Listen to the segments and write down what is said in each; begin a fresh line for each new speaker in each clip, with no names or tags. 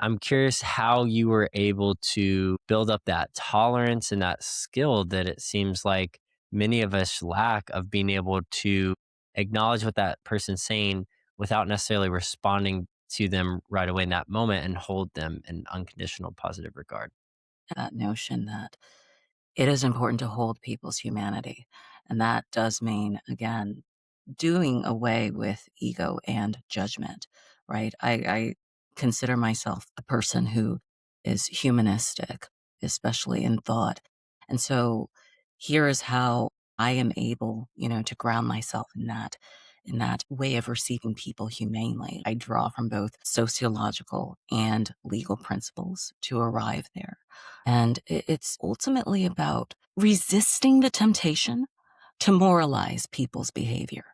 I'm curious how you were able to build up that tolerance and that skill that it seems like many of us lack of being able to acknowledge what that person's saying without necessarily responding to them right away in that moment and hold them in unconditional positive regard.
That notion that it is important to hold people's humanity. And that does mean, again, doing away with ego and judgment, right? I consider myself a person who is humanistic, especially in thought. And so here is how I am able, to ground myself in that way of receiving people humanely. I draw from both sociological and legal principles to arrive there. And it's ultimately about resisting the temptation to moralize people's behavior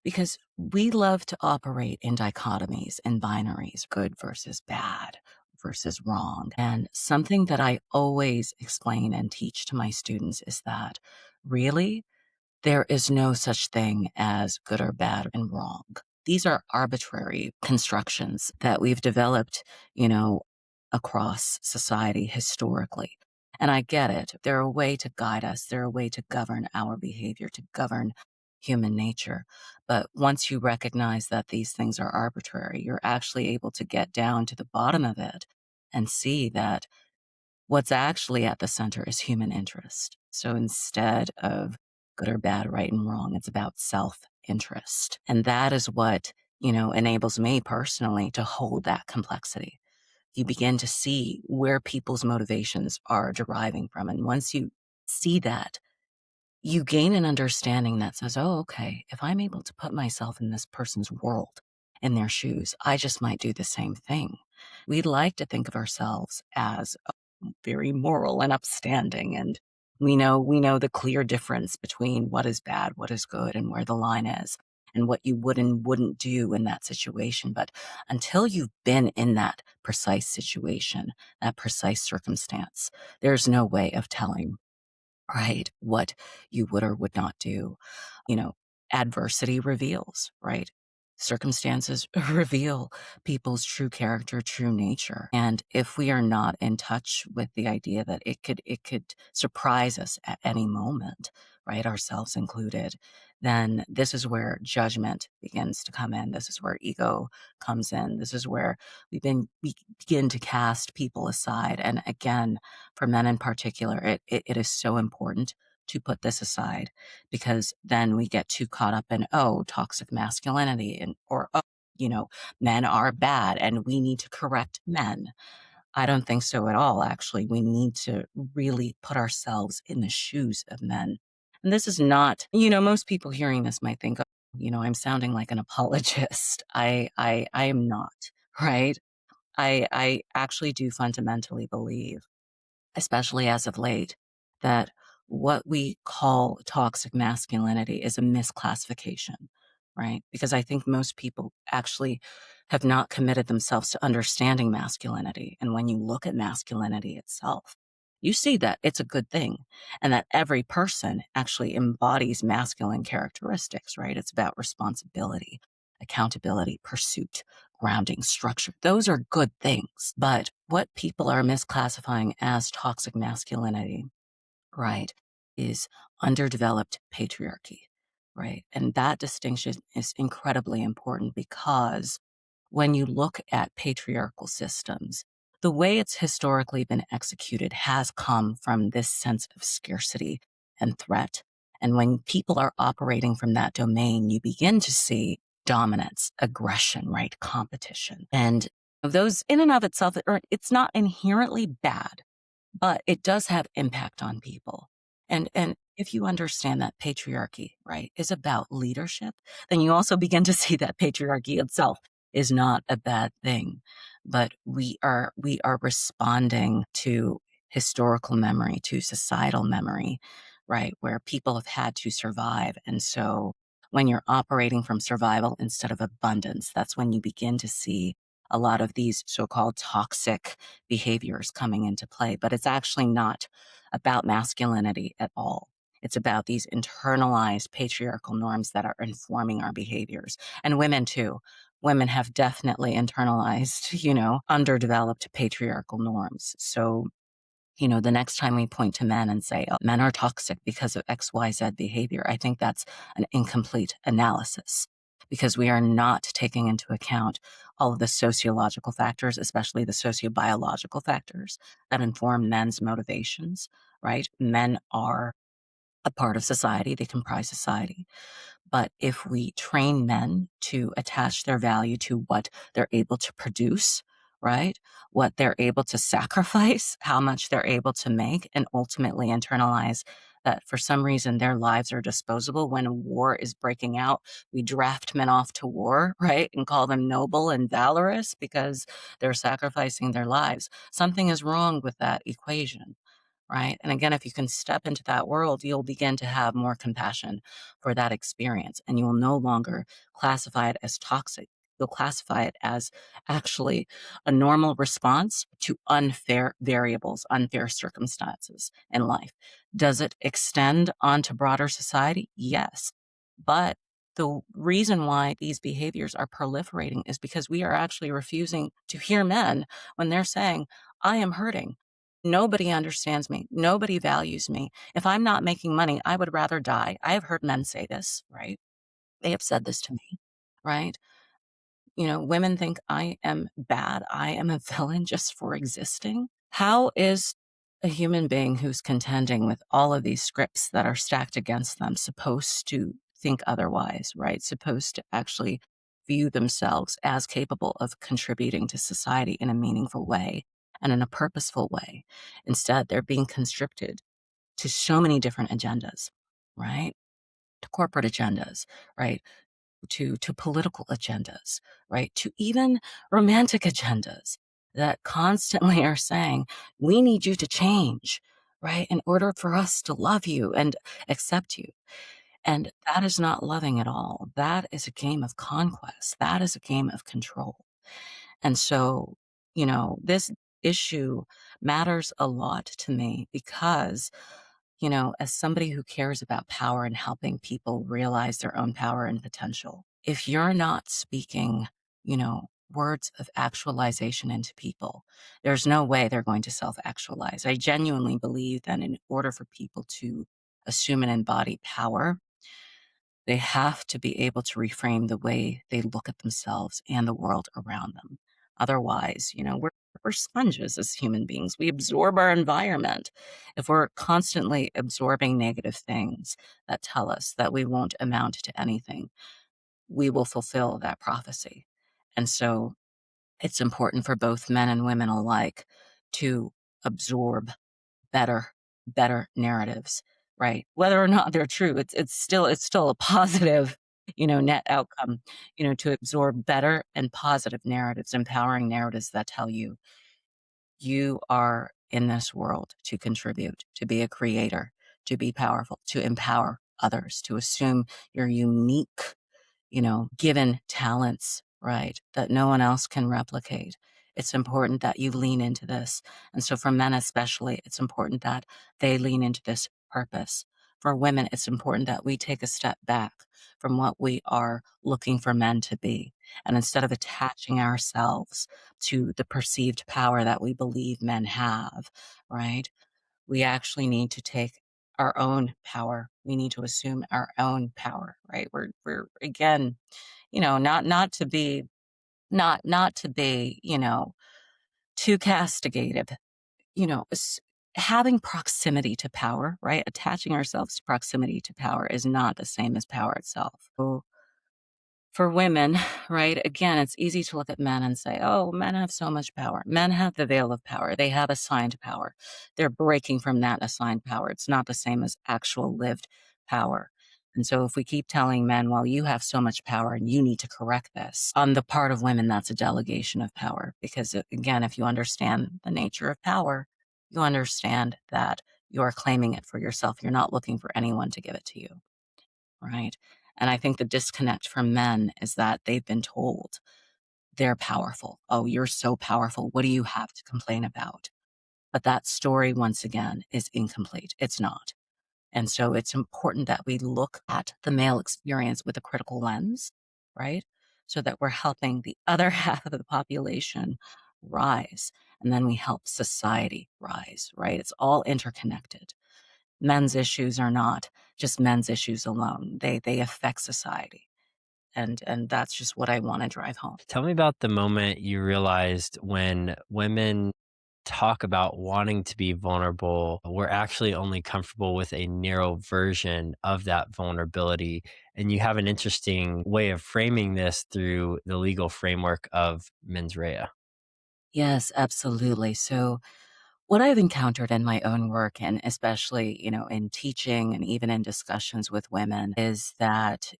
because we love to operate in dichotomies and binaries, good versus bad versus wrong. And something that I always explain and teach to my students is that really there is no such thing as good or bad and wrong. These are arbitrary constructions that we've developed, you know, across society historically. And I get it. They're a way to guide us. They're a way to govern our behavior, to govern human nature. But once you recognize that these things are arbitrary, you're actually able to get down to the bottom of it and see that what's actually at the center is human interest. So instead of good or bad, right and wrong, it's about self interest. And that is what, enables me personally to hold that complexity. You begin to see where people's motivations are deriving from. And once you see that, you gain an understanding that says, oh, okay, if I'm able to put myself in this person's world, in their shoes, I just might do the same thing. We'd like to think of ourselves as very moral and upstanding, and we know the clear difference between what is bad, what is good, and where the line is, and what you would and wouldn't do in that situation. But until you've been in that precise situation, that precise circumstance, there's no way of telling, right, what you would or would not do. You know, adversity reveals, right? Circumstances reveal people's true character, true nature. And if we are not in touch with the idea that it could surprise us at any moment, right, ourselves included, then this is where judgment begins to come in. This is where ego comes in. This is where we begin to cast people aside. And again, for men in particular, it is so important to put this aside because then we get too caught up in, oh, toxic masculinity or, oh, men are bad and we need to correct men. I don't think so at all. Actually, we need to really put ourselves in the shoes of men. And this is not, most people hearing this might think, oh, I'm sounding like an apologist. I am not, right? I actually do fundamentally believe, especially as of late, that what we call toxic masculinity is a misclassification, right? Because I think most people actually have not committed themselves to understanding masculinity. And when you look at masculinity itself, you see that it's a good thing and that every person actually embodies masculine characteristics, right? It's about responsibility, accountability, pursuit, grounding, structure. Those are good things. But what people are misclassifying as toxic masculinity, right, is underdeveloped patriarchy, right? And that distinction is incredibly important because when you look at patriarchal systems, the way it's historically been executed has come from this sense of scarcity and threat. And when people are operating from that domain, you begin to see dominance, aggression, right? Competition. And those in and of itself, it's not inherently bad, but it does have impact on people. And if you understand that patriarchy, right, is about leadership, then you also begin to see that patriarchy itself is not a bad thing. But we are responding to historical memory, to societal memory, right, where people have had to survive. And so when you're operating from survival instead of abundance, that's when you begin to see a lot of these so-called toxic behaviors coming into play. But it's actually not about masculinity at all. It's about these internalized patriarchal norms that are informing our behaviors. And women too. women have definitely internalized, underdeveloped patriarchal norms. So, the next time we point to men and say, oh, men are toxic because of XYZ behavior, I think that's an incomplete analysis because we are not taking into account all of the sociological factors, especially the sociobiological factors that inform men's motivations, right? Men are a part of society, they comprise society. But if we train men to attach their value to what they're able to produce, right? What they're able to sacrifice, how much they're able to make, and ultimately internalize that for some reason their lives are disposable. When a war is breaking out, we draft men off to war, right? And call them noble and valorous because they're sacrificing their lives. Something is wrong with that equation, right? And again, if you can step into that world, you'll begin to have more compassion for that experience and you will no longer classify it as toxic. You'll classify it as actually a normal response to unfair variables, unfair circumstances in life. Does it extend onto broader society? Yes. But the reason why these behaviors are proliferating is because we are actually refusing to hear men when they're saying, I am hurting. Nobody understands me. Nobody values me. If I'm not making money, I would rather die. I have heard men say this, right? They have said this to me, right? Women think I am bad. I am a villain just for existing. How is a human being who's contending with all of these scripts that are stacked against them supposed to think otherwise, right? Supposed to actually view themselves as capable of contributing to society in a meaningful way and in a purposeful way. Instead, they're being constricted to so many different agendas, right? To corporate agendas, right? To political agendas, right? To even romantic agendas that constantly are saying, we need you to change, right? In order for us to love you and accept you. And that is not loving at all. That is a game of conquest. That is a game of control. And so, this issue matters a lot to me because as somebody who cares about power and helping people realize their own power and potential, if you're not speaking, words of actualization into people, there's no way they're going to self actualize. I genuinely believe that in order for people to assume and embody power, they have to be able to reframe the way they look at themselves and the world around them. Otherwise, we're sponges as human beings. We absorb our environment. If we're constantly absorbing negative things that tell us that we won't amount to anything, we will fulfill that prophecy. And so it's important for both men and women alike to absorb better better narratives, right? Whether or not they're true, it's still a positive, net outcome, to absorb better and positive narratives, empowering narratives that tell you you are in this world to contribute, to be a creator, to be powerful, to empower others, to assume your unique, given talents, right, that no one else can replicate. It's important that you lean into this. And so for men especially, it's important that they lean into this purpose. For women, it's important that we take a step back from what we are looking for men to be. And instead of attaching ourselves to the perceived power that we believe men have, right, we actually need to take our own power. We need to assume our own power, right? We're again, not to be, too castigated, having proximity to power, right? Attaching ourselves to proximity to power is not the same as power itself. So for women, right? Again, it's easy to look at men and say, oh, men have so much power. Men have the veil of power. They have assigned power. They're breaking from that assigned power. It's not the same as actual lived power. And so if we keep telling men, well, you have so much power and you need to correct this, on the part of women, that's a delegation of power. Because again, if you understand the nature of power, you understand that you are claiming it for yourself. You're not looking for anyone to give it to you. Right. And I think the disconnect from men is that they've been told they're powerful. Oh, you're so powerful. What do you have to complain about? But that story, once again, is incomplete. It's not. And so it's important that we look at the male experience with a critical lens, right? so that we're helping the other half of the population rise. And then we help society rise, right? It's all interconnected. Men's issues are not just men's issues alone. They affect society. And that's just what I want to drive home.
Tell me about the moment you realized when women talk about wanting to be vulnerable, we're actually only comfortable with a narrow version of that vulnerability. And you have an interesting way of framing this through the legal framework of mens rea.
Yes, absolutely. So what I've encountered in my own work and especially, in teaching and even in discussions with women is that,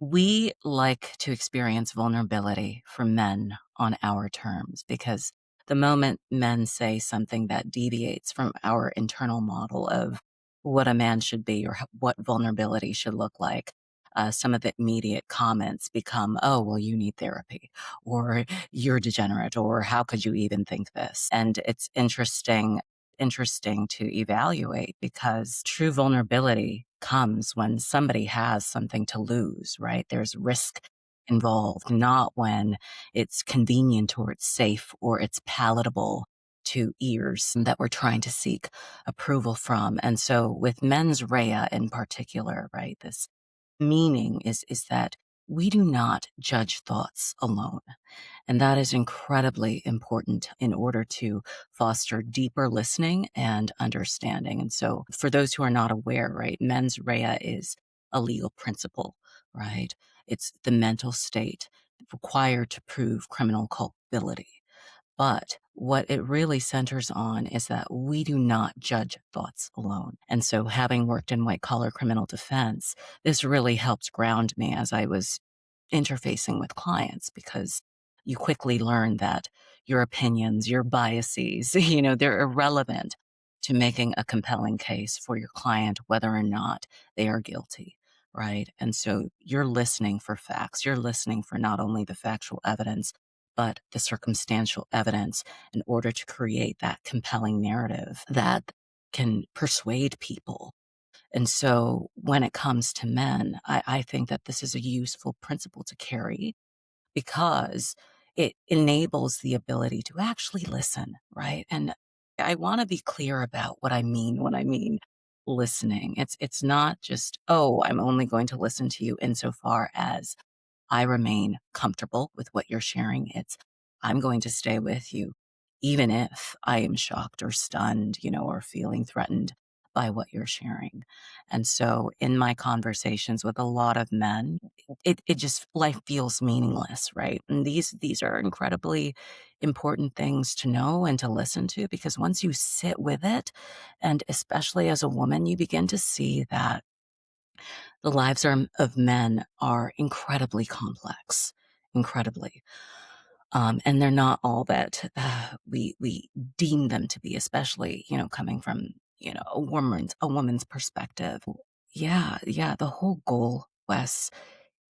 we like to experience vulnerability from men on our terms because the moment men say something that deviates from our internal model of what a man should be or what vulnerability should look like, some of the immediate comments become, oh, well, you need therapy, or you're degenerate, or how could you even think this? And it's interesting to evaluate because true vulnerability comes when somebody has something to lose, right? There's risk involved, not when it's convenient or it's safe or it's palatable to ears that we're trying to seek approval from. And so with mens rea in particular, right, this meaning is that we do not judge thoughts alone. And that is incredibly important in order to foster deeper listening and understanding. And so, for those who are not aware, right, mens rea is a legal principle, right? It's the mental state required to prove criminal culpability. But what it really centers on is that we do not judge thoughts alone. And so, having worked in white collar criminal defense, this really helped ground me as I was interfacing with clients because you quickly learn that your opinions, your biases, they're irrelevant to making a compelling case for your client, whether or not they are guilty. Right. And so you're listening for facts. You're listening for not only the factual evidence, but the circumstantial evidence in order to create that compelling narrative that can persuade people. And so when it comes to men, I think that this is a useful principle to carry because it enables the ability to actually listen, right? And I want to be clear about what I mean when I mean listening. It's not just, oh, I'm only going to listen to you insofar as I remain comfortable with what you're sharing. It's, I'm going to stay with you, even if I am shocked or stunned, or feeling threatened by what you're sharing. And so in my conversations with a lot of men, it just life feels meaningless, right? And these are incredibly important things to know and to listen to because once you sit with it, and especially as a woman, you begin to see that the lives of men are incredibly complex, incredibly. And they're not all that we deem them to be, especially coming from a woman's perspective. Yeah. The whole goal, Wes,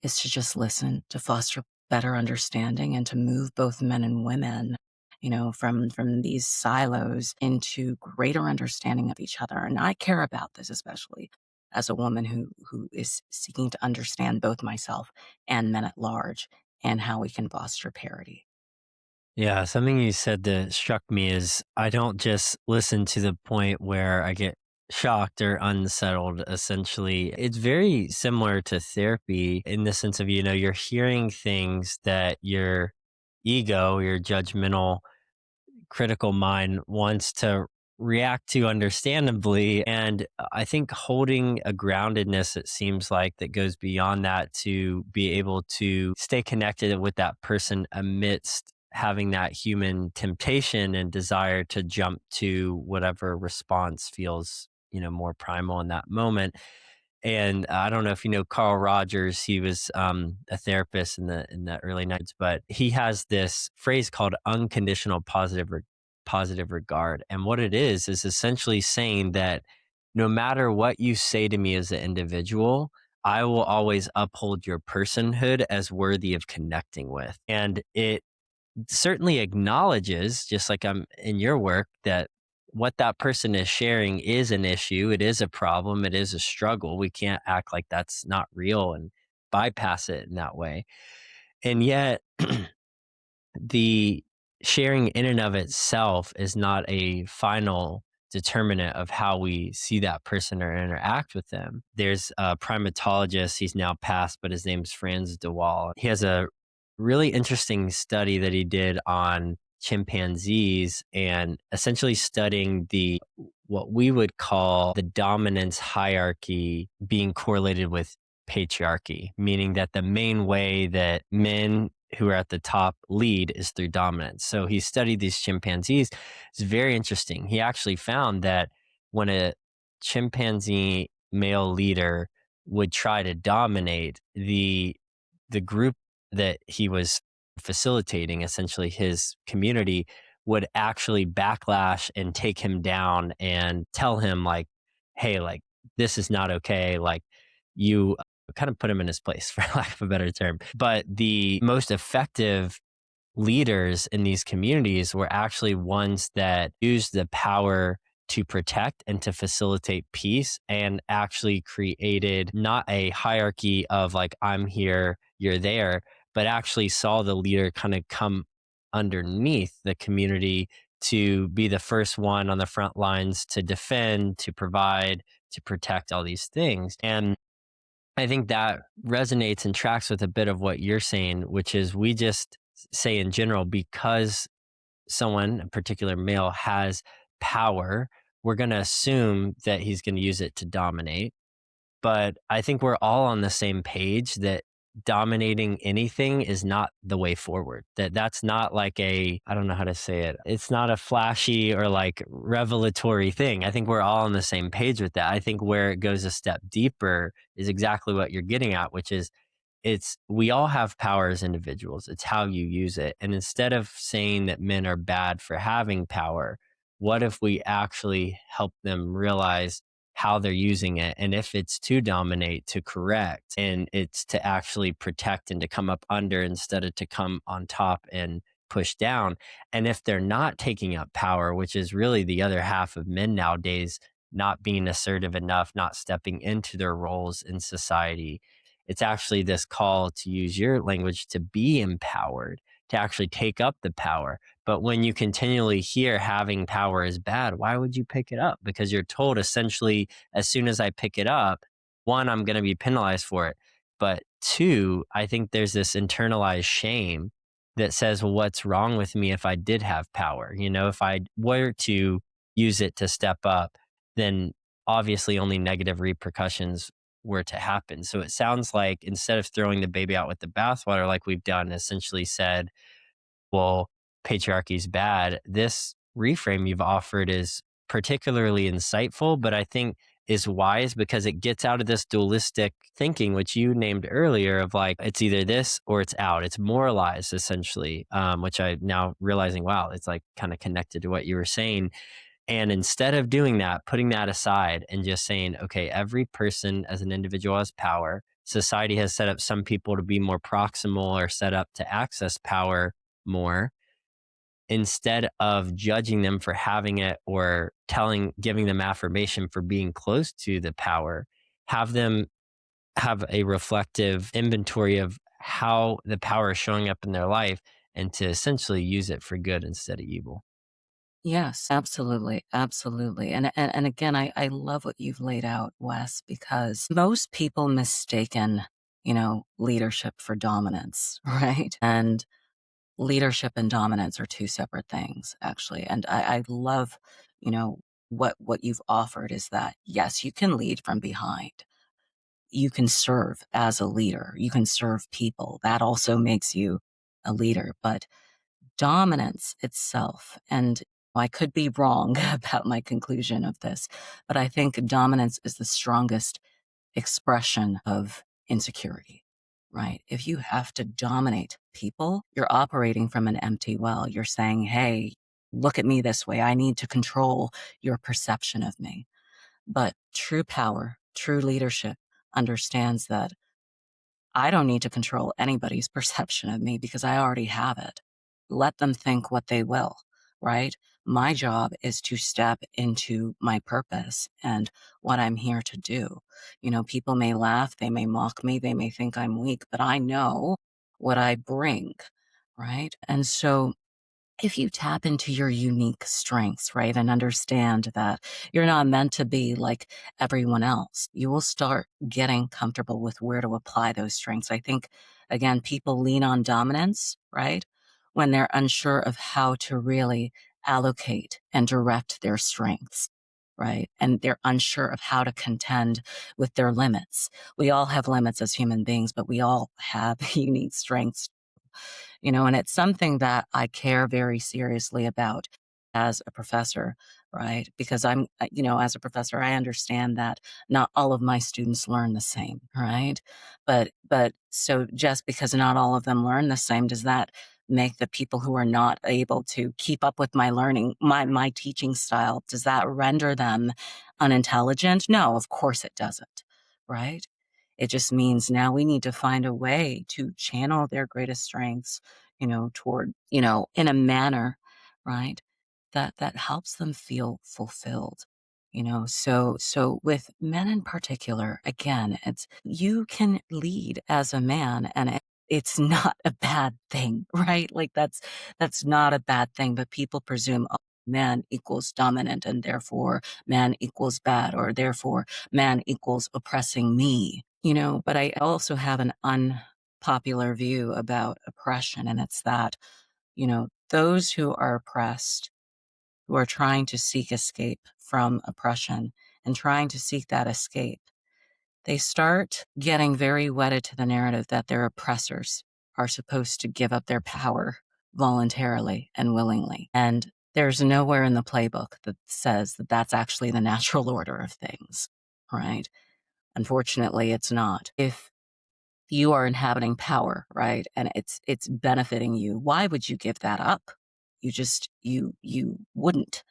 is to just listen, to foster better understanding, and to move both men and women, from these silos into greater understanding of each other. And I care about this, especially as a woman who is seeking to understand both myself and men at large, and how we can foster parity.
Yeah, something you said that struck me is I don't just listen to the point where I get shocked or unsettled, essentially. It's very similar to therapy in the sense of, you're hearing things that your ego, your judgmental critical mind wants to react to understandably. And I think holding a groundedness, it seems like, that goes beyond that to be able to stay connected with that person amidst having that human temptation and desire to jump to whatever response feels, more primal in that moment. And I don't know if you know Carl Rogers. He was a therapist in the early 90s, but he has this phrase called unconditional positive regard. And what it is essentially saying that no matter what you say to me as an individual, I will always uphold your personhood as worthy of connecting with. And it certainly acknowledges, just like I'm in your work, that what that person is sharing is an issue. It is a problem. It is a struggle. We can't act like that's not real and bypass it in that way. And yet, the sharing in and of itself is not a final determinant of how we see that person or interact with them. There's a primatologist, he's now passed, but his name's Franz de Waal. He has a really interesting study that he did on chimpanzees and essentially studying the what we would call the dominance hierarchy being correlated with patriarchy, meaning that the main way that men who are at the top lead is through dominance. So he studied these chimpanzees. It's very interesting. He actually found that when a chimpanzee male leader would try to dominate the group that he was facilitating, essentially his community, would actually backlash and take him down and tell him like, hey, like this is not okay. Like you kind of put him in his place for lack of a better term. But the most effective leaders in these communities were actually ones that used the power to protect and to facilitate peace and actually created not a hierarchy of like, I'm here, you're there, but actually saw the leader kind of come underneath the community to be the first one on the front lines to defend, to provide, to protect all these things. And I think that resonates and tracks with a bit of what you're saying, which is we just say in general, because someone, a particular male, has power, we're going to assume that he's going to use it to dominate. But I think we're all on the same page that dominating anything is not the way forward. That's not like a, I don't know how to say it. It's not a flashy or like revelatory thing. I think we're all on the same page with that. I think where it goes a step deeper is exactly what you're getting at, which is it's we all have power as individuals. It's how you use it. And instead of saying that men are bad for having power, what if we actually help them realize how they're using it? And if it's to dominate, to correct, and it's to actually protect and to come up under instead of to come on top and push down. And if they're not taking up power, which is really the other half of men nowadays, not being assertive enough, not stepping into their roles in society, it's actually this call, to use your language, to be empowered, to actually take up the power. But when you continually hear having power is bad, why would you pick it up? Because you're told essentially, as soon as I pick it up, one, I'm going to be penalized for it. But two, I think there's this internalized shame that says, well, what's wrong with me if I did have power? You know, if I were to use it to step up, then obviously only negative repercussions were to happen. So it sounds like instead of throwing the baby out with the bathwater, like we've done, essentially said, well, patriarchy is bad. This reframe you've offered is particularly insightful, but I think is wise because it gets out of this dualistic thinking, which you named earlier, of like, it's either this or it's out. It's moralized essentially, which I now realizing, wow, it's like kind of connected to what you were saying. And instead of doing that, putting that aside and just saying, okay, every person as an individual has power. Society has set up some people to be more proximal or set up to access power more. Instead of judging them for having it or giving them affirmation for being close to the power, have them have a reflective inventory of how the power is showing up in their life and to essentially use it for good instead of evil.
Yes, absolutely, absolutely. And again, I love what you've laid out, Wes, because most people mistaken, leadership for dominance, right? And leadership and dominance are two separate things, actually. And I love, you know, what you've offered is that yes, you can lead from behind. You can serve as a leader. You can serve people. That also makes you a leader. But dominance itself, and I could be wrong about my conclusion of this, but I think dominance is the strongest expression of insecurity, right? If you have to dominate people, you're operating from an empty well. You're saying, hey, look at me this way. I need to control your perception of me. But true power, true leadership understands that I don't need to control anybody's perception of me because I already have it. Let them think what they will, right? My job is to step into my purpose and what I'm here to do. People may laugh, they may mock me, they may think I'm weak, but I know what I bring, right? And so if you tap into your unique strengths, right, and understand that you're not meant to be like everyone else, you will start getting comfortable with where to apply those strengths. I think, again, people lean on dominance, right, when they're unsure of how to really allocate and direct their strengths. Right. And they're unsure of how to contend with their limits. We all have limits as human beings, but we all have unique strengths, and it's something that I care very seriously about as a professor, right? Because as a professor, I understand that not all of my students learn the same, right? But so just because not all of them learn the same, does that make the people who are not able to keep up with my learning, my teaching style, does that render them unintelligent? No, of course it doesn't, right? It just means now we need to find a way to channel their greatest strengths, toward, in a manner, right, that helps them feel fulfilled. So with men in particular, again, it's you can lead as a man, and it's not a bad thing, right? Like that's not a bad thing, but people presume, oh, man equals dominant and therefore man equals bad, or therefore man equals oppressing me, but I also have an unpopular view about oppression, and it's that, those who are oppressed, who are trying to seek escape from oppression and trying to seek that escape, they start getting very wedded to the narrative that their oppressors are supposed to give up their power voluntarily and willingly. And there's nowhere in the playbook that says that that's actually the natural order of things, right? Unfortunately, it's not. If you are inhabiting power, right, and it's benefiting you, why would you give that up? You wouldn't,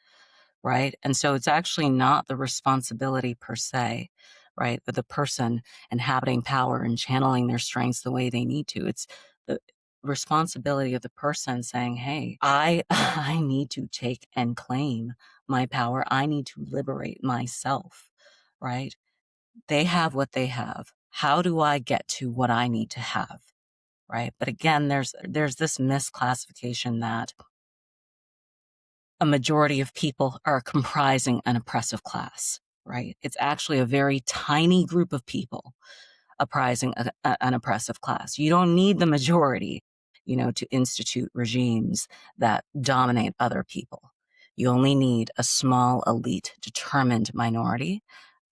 right? And so it's actually not the responsibility per se, right, of the person inhabiting power and channeling their strengths the way they need to. It's the responsibility of the person saying, hey, I I need to take and claim my power. I need to liberate myself, right? They have what they have. How do I get to what I need to have? Right. But again, there's this misclassification that a majority of people are comprising an oppressive class, right? It's actually a very tiny group of people uprising an oppressive class. You don't need the majority, to institute regimes that dominate other people. You only need a small, elite, determined minority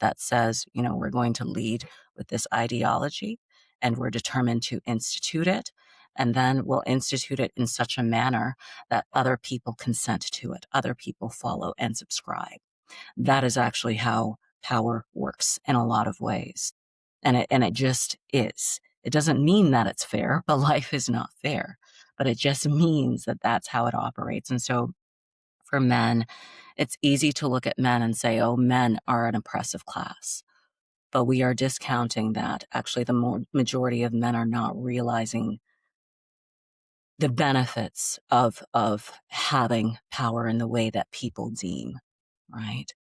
that says, we're going to lead with this ideology and we're determined to institute it. And then we'll institute it in such a manner that other people consent to it, other people follow and subscribe. That is actually how power works in a lot of ways. And it just is. It doesn't mean that it's fair, but life is not fair. But it just means that that's how it operates. And so for men, it's easy to look at men and say, oh, men are an oppressive class. But we are discounting that actually the majority of men are not realizing the benefits of having power in the way that people deem, right?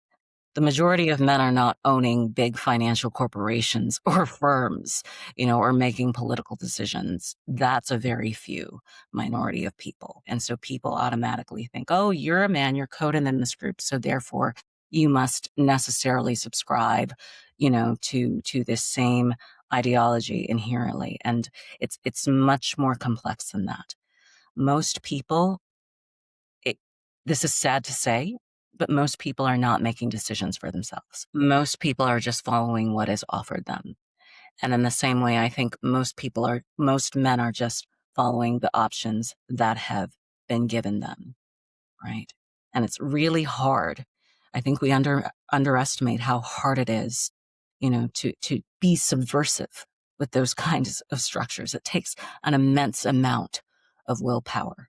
The majority of men are not owning big financial corporations or firms, or making political decisions. That's a very few minority of people. And so people automatically think, oh, you're a man, you're coded in this group. So therefore you must necessarily subscribe, to this same ideology inherently. And it's much more complex than that. Most people, it, this is sad to say, but most people are not making decisions for themselves. Most people are just following what is offered them. And in the same way, I think most men are just following the options that have been given them, right? And it's really hard. I think we underestimate how hard it is, to be subversive with those kinds of structures. It takes an immense amount of willpower.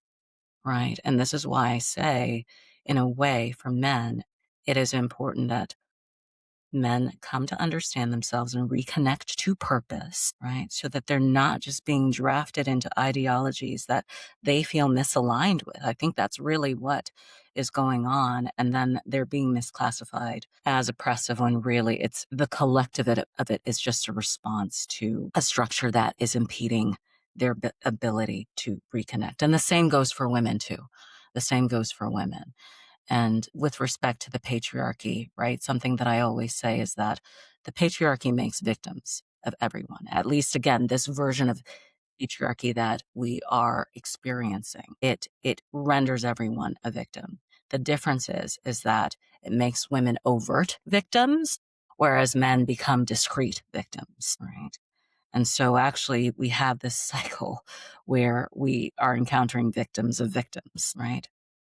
Right. And this is why I say, in a way, for men, it is important that men come to understand themselves and reconnect to purpose, right? So that they're not just being drafted into ideologies that they feel misaligned with. I think that's really what is going on. And then they're being misclassified as oppressive when really it's the collective of it is just a response to a structure that is impeding their ability to reconnect. And the same goes for women too. The same goes for women. And with respect to the patriarchy, right? Something that I always say is that the patriarchy makes victims of everyone. At least, again, this version of patriarchy that we are experiencing, it renders everyone a victim. The difference is that it makes women overt victims, whereas men become discreet victims, right? And so actually we have this cycle where we are encountering victims of victims, right?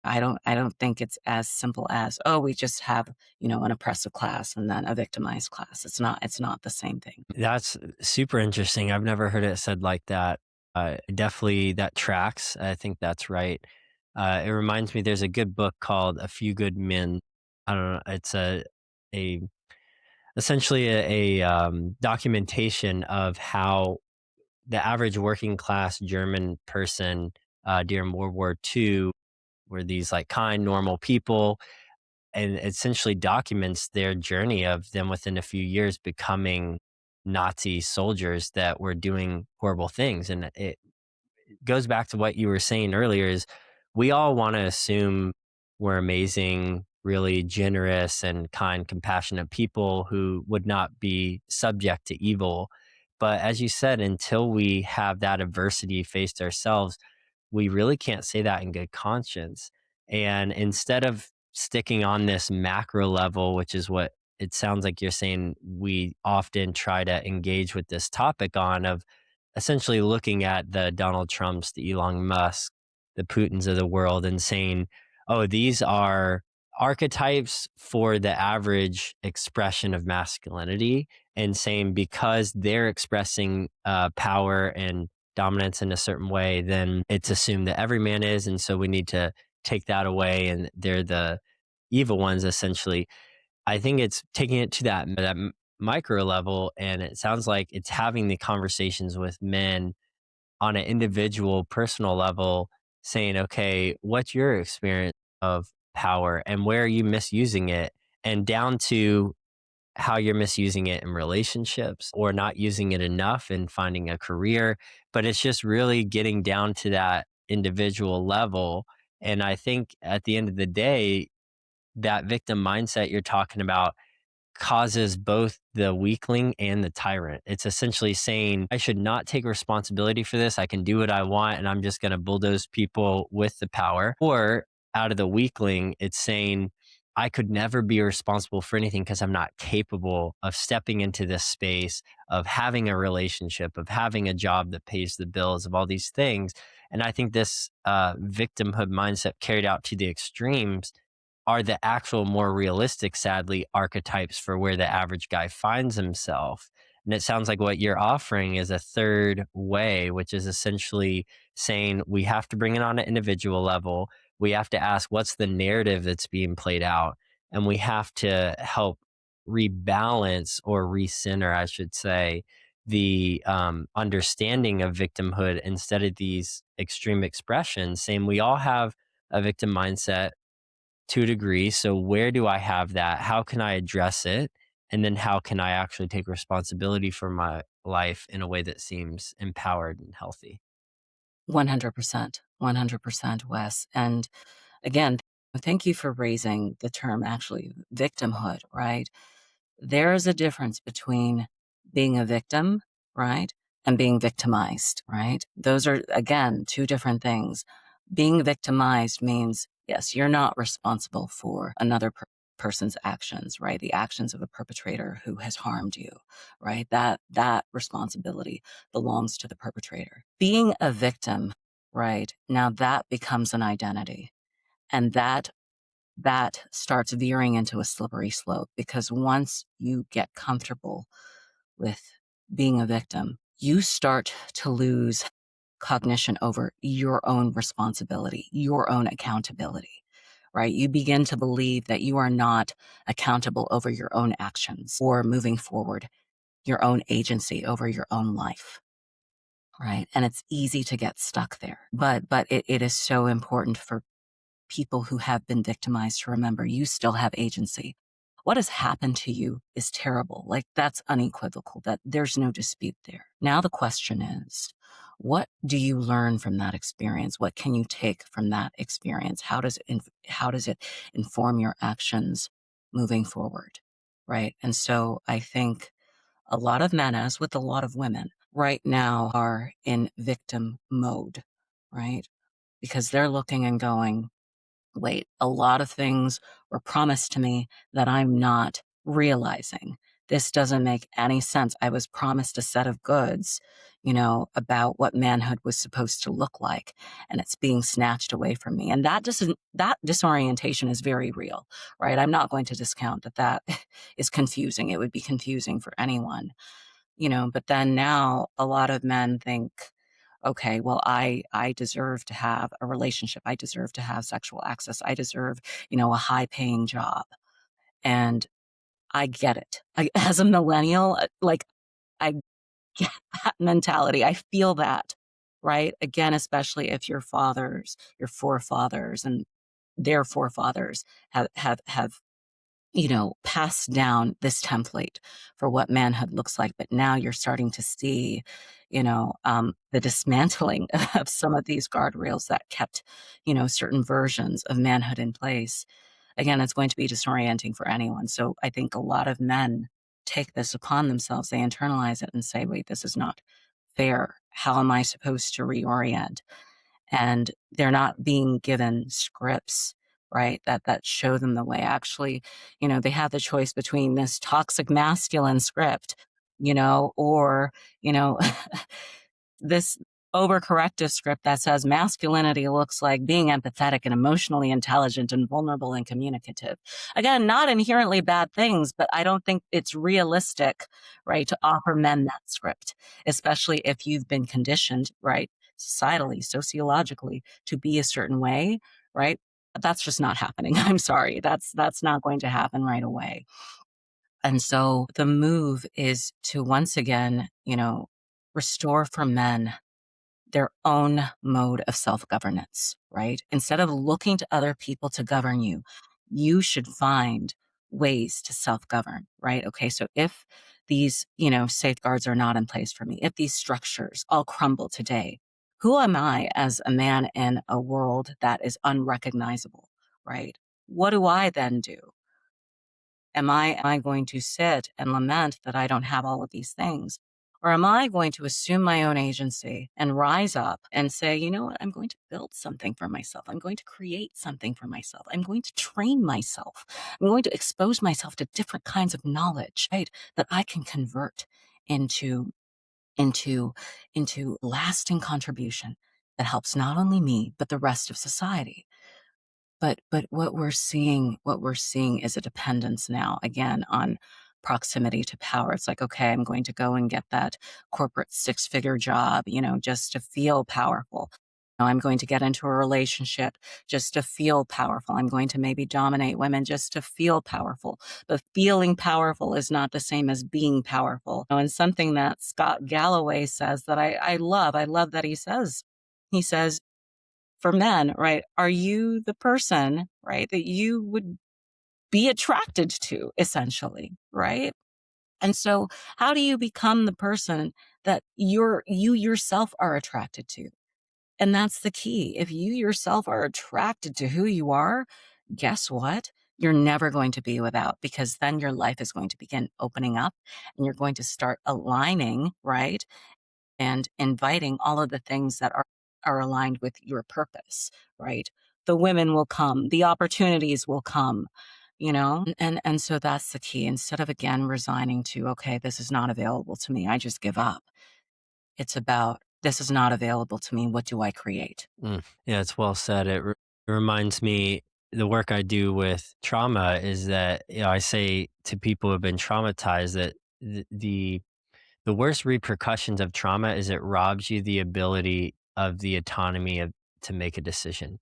I don't think it's as simple as, oh, we just have, an oppressive class and then a victimized class. It's not the same thing.
That's super interesting. I've never heard it said like that. Definitely that tracks. I think that's right. It reminds me, there's a good book called A Few Good Men. I don't know. It's a essentially documentation of how the average working class German person during World War II were these like kind, normal people, and essentially documents their journey of them within a few years becoming Nazi soldiers that were doing horrible things. And it goes back to what you were saying earlier, is we all want to assume we're amazing, really generous and kind, compassionate people who would not be subject to evil. But as you said, until we have that adversity faced ourselves, we really can't say that in good conscience. And instead of sticking on this macro level, which is what it sounds like you're saying, we often try to engage with this topic on, of essentially looking at the Donald Trumps, the Elon Musk, the Putins of the world and saying, oh, these are archetypes for the average expression of masculinity, and saying because they're expressing power and dominance in a certain way, then it's assumed that every man is. And so we need to take that away and they're the evil ones, essentially. I think it's taking it to that micro level, and it sounds like it's having the conversations with men on an individual, personal level, saying, "Okay, what's your experience of power, and where are you misusing it?" And down to how you're misusing it in relationships or not using it enough and finding a career. But it's just really getting down to that individual level. And I think at the end of the day, that victim mindset you're talking about causes both the weakling and the tyrant. It's essentially saying, I should not take responsibility for this. I can do what I want, and I'm just going to bulldoze people with the power. Or out of the weakling, it's saying, I could never be responsible for anything because I'm not capable of stepping into this space, of having a relationship, of having a job that pays the bills, of all these things. And I think this victimhood mindset carried out to the extremes are the actual more realistic, sadly, archetypes for where the average guy finds himself. And it sounds like what you're offering is a third way, which is essentially saying we have to bring it on an individual level. We have to ask what's the narrative that's being played out. And we have to help rebalance or recenter, I should say, the understanding of victimhood instead of these extreme expressions, saying we all have a victim mindset to a degree. So where do I have that? How can I address it? And then how can I actually take responsibility for my life in a way that seems empowered and healthy?
100%, 100%, Wes. And again, thank you for raising the term actually victimhood, right? There is a difference between being a victim, right? And being victimized, right? Those are, again, two different things. Being victimized means, yes, you're not responsible for another person's actions, right? The actions of a perpetrator who has harmed you, right? That responsibility belongs to the perpetrator. Being a victim, right? Now that becomes an identity. And that starts veering into a slippery slope, because once you get comfortable with being a victim, you start to lose cognition over your own responsibility, your own accountability, right? You begin to believe that you are not accountable over your own actions or moving forward, your own agency over your own life. Right. And it's easy to get stuck there. But it is so important for people who have been victimized to remember you still have agency. What has happened to you is terrible. Like, that's unequivocal, that there's no dispute there. Now the question is, What do you learn from that experience? What can you take from that experience? How does it inform your actions moving forward? Right. And so I think a lot of men, as with a lot of women, right now are in victim mode, right? Because they're looking and going, wait, a lot of things were promised to me that I'm not realizing. This doesn't make any sense. I was promised a set of goods, about what manhood was supposed to look like, and it's being snatched away from me. And that disorientation is very real, right? I'm not going to discount that is confusing. It would be confusing for anyone, but then now a lot of men think, okay, well, I deserve to have a relationship. I deserve to have sexual access. I deserve, a high paying job. And I get it. As a millennial, like I get that mentality. I feel that, right? Again, especially if your forefathers and their forefathers have pass down this template for what manhood looks like. But now you're starting to see, the dismantling of some of these guardrails that kept, certain versions of manhood in place. Again, it's going to be disorienting for anyone. So I think a lot of men take this upon themselves. They internalize it and say, wait, this is not fair. How am I supposed to reorient? And they're not being given scripts, right, that show them the way. Actually, they have the choice between this toxic masculine script, or, you know, this overcorrective script that says masculinity looks like being empathetic and emotionally intelligent and vulnerable and communicative. Again, not inherently bad things, but I don't think it's realistic, right, to offer men that script, especially if you've been conditioned, right, societally, sociologically, to be a certain way, right? That's just not happening. I'm sorry. That's not going to happen right away. And so the move is to once again, restore for men their own mode of self-governance, right? Instead of looking to other people to govern you, you should find ways to self-govern, right? Okay, so if these, safeguards are not in place for me, if these structures all crumble today, who am I as a man in a world that is unrecognizable, right? What do I then do? Am I going to sit and lament that I don't have all of these things? Or am I going to assume my own agency and rise up and say, you know what, I'm going to build something for myself. I'm going to create something for myself. I'm going to train myself. I'm going to expose myself to different kinds of knowledge, right? That I can convert into, into, into lasting contribution that helps not only me, but the rest of society. But what we're seeing is a dependence now, again, on proximity to power. It's like, okay, I'm going to go and get that corporate six-figure job, just to feel powerful. I'm going to get into a relationship just to feel powerful. I'm going to maybe dominate women just to feel powerful. But feeling powerful is not the same as being powerful. And something that Scott Galloway says that I love that he says, for men, right? Are you the person, right, that you would be attracted to essentially, right? And so how do you become the person that you yourself are attracted to? And that's the key. If you yourself are attracted to who you are, guess what? You're never going to be without, because then your life is going to begin opening up and you're going to start aligning, right? And inviting all of the things that are aligned with your purpose, right? The women will come, the opportunities will come, and so that's the key. Instead of again resigning to, okay, this is not available to me, I just give up. It's about, this is not available to me, what do I create?
Yeah, it's well said. It reminds me, the work I do with trauma is that, I say to people who have been traumatized that the worst repercussions of trauma is it robs you the ability of the autonomy to make a decision,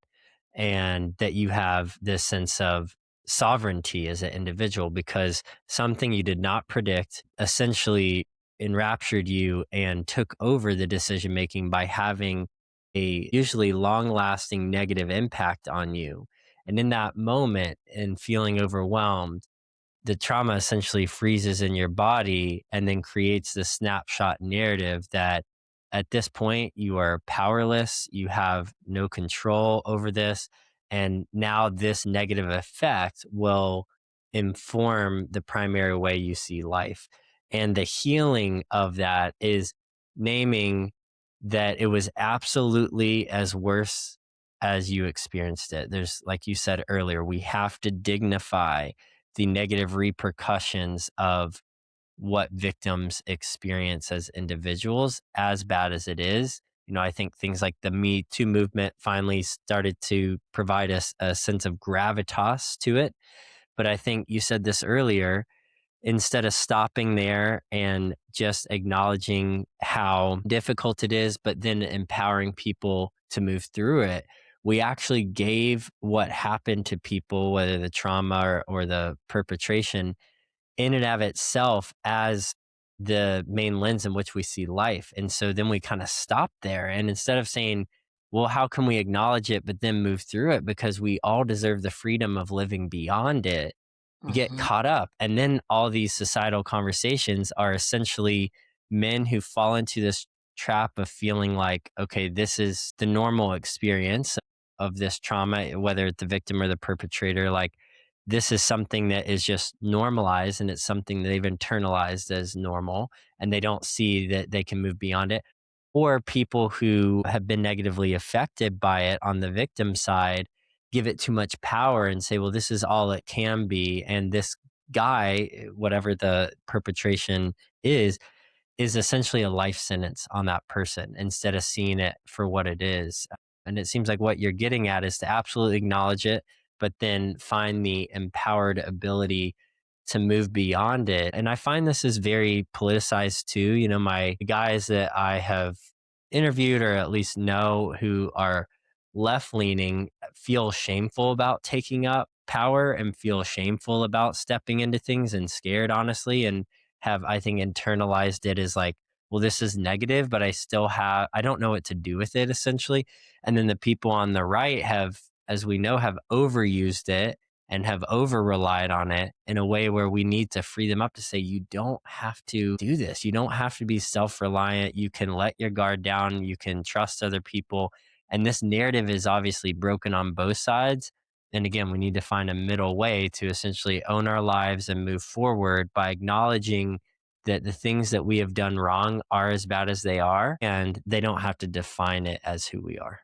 and that you have this sense of sovereignty as an individual because something you did not predict essentially enraptured you and took over the decision making by having a usually long lasting negative impact on you. And in that moment and feeling overwhelmed, the trauma essentially freezes in your body and then creates this snapshot narrative that at this point, you are powerless. You have no control over this. And now this negative effect will inform the primary way you see life. And the healing of that is naming that it was absolutely as worse as you experienced it. There's, like you said earlier, we have to dignify the negative repercussions of what victims experience as individuals, as bad as it is. I think things like the Me Too movement finally started to provide us a sense of gravitas to it. But I think you said this earlier, instead of stopping there and just acknowledging how difficult it is, but then empowering people to move through it, we actually gave what happened to people, whether the trauma or the perpetration, in and of itself as the main lens in which we see life. And so then we kind of stop there. And instead of saying, well, how can we acknowledge it, but then move through it because we all deserve the freedom of living beyond it, we get
Mhm.
caught up. And then all these societal conversations are essentially men who fall into this trap of feeling like, okay, this is the normal experience of this trauma, whether it's the victim or the perpetrator. Like, this is something that is just normalized and it's something that they've internalized as normal, and they don't see that they can move beyond it. Or people who have been negatively affected by it on the victim side give it too much power and say, well, this is all it can be. And this guy, whatever the perpetration is essentially a life sentence on that person instead of seeing it for what it is. And it seems like what you're getting at is to absolutely acknowledge it, but then find the empowered ability to move beyond it. And I find this is very politicized too. My guys that I have interviewed or at least know who are left leaning feel shameful about taking up power and feel shameful about stepping into things and scared, honestly. And have, I think, internalized it as like, well, this is negative, but I don't know what to do with it essentially. And then the people on the right have, as we know, have overused it and have over relied on it in a way where we need to free them up to say, you don't have to do this. You don't have to be self reliant. You can let your guard down. You can trust other people. And this narrative is obviously broken on both sides. And again, we need to find a middle way to essentially own our lives and move forward by acknowledging that the things that we have done wrong are as bad as they are, and they don't have to define it as who we are.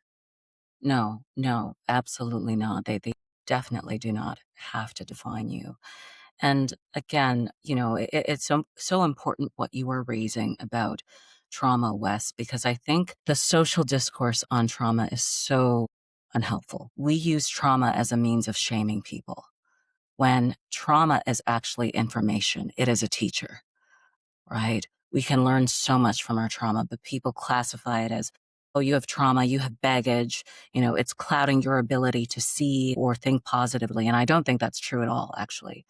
No, no, absolutely not. They definitely do not have to define you. And again, it's so important what you are raising about trauma, Wes, because I think the social discourse on trauma is so unhelpful. We use trauma as a means of shaming people when trauma is actually information. It is a teacher, right? We can learn so much from our trauma, but people classify it as, oh, you have trauma, you have baggage, it's clouding your ability to see or think positively. And I don't think that's true at all, actually.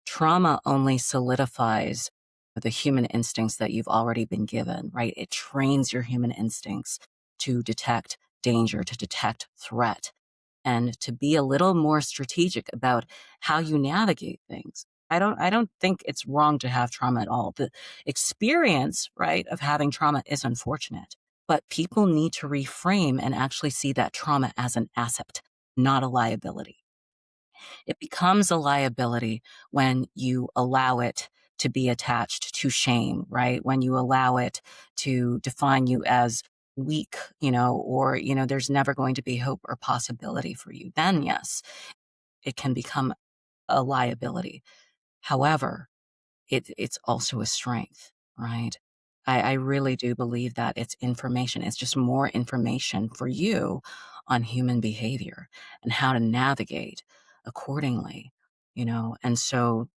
Trauma only solidifies the human instincts that you've already been given, right? It trains your human instincts to detect danger, to detect threat, and to be a little more strategic about how you navigate things. I don't think it's wrong to have trauma at all. The experience, right, of having trauma is unfortunate, but people need to reframe and actually see that trauma as an asset, not a liability. It becomes a liability when you allow it to be attached to shame, right? When you allow it to define you as weak, or, there's never going to be hope or possibility for you. Then, yes, it can become a liability. However, it's also a strength, right? I really do believe that it's information. It's just more information for you on human behavior and how to navigate accordingly, And so,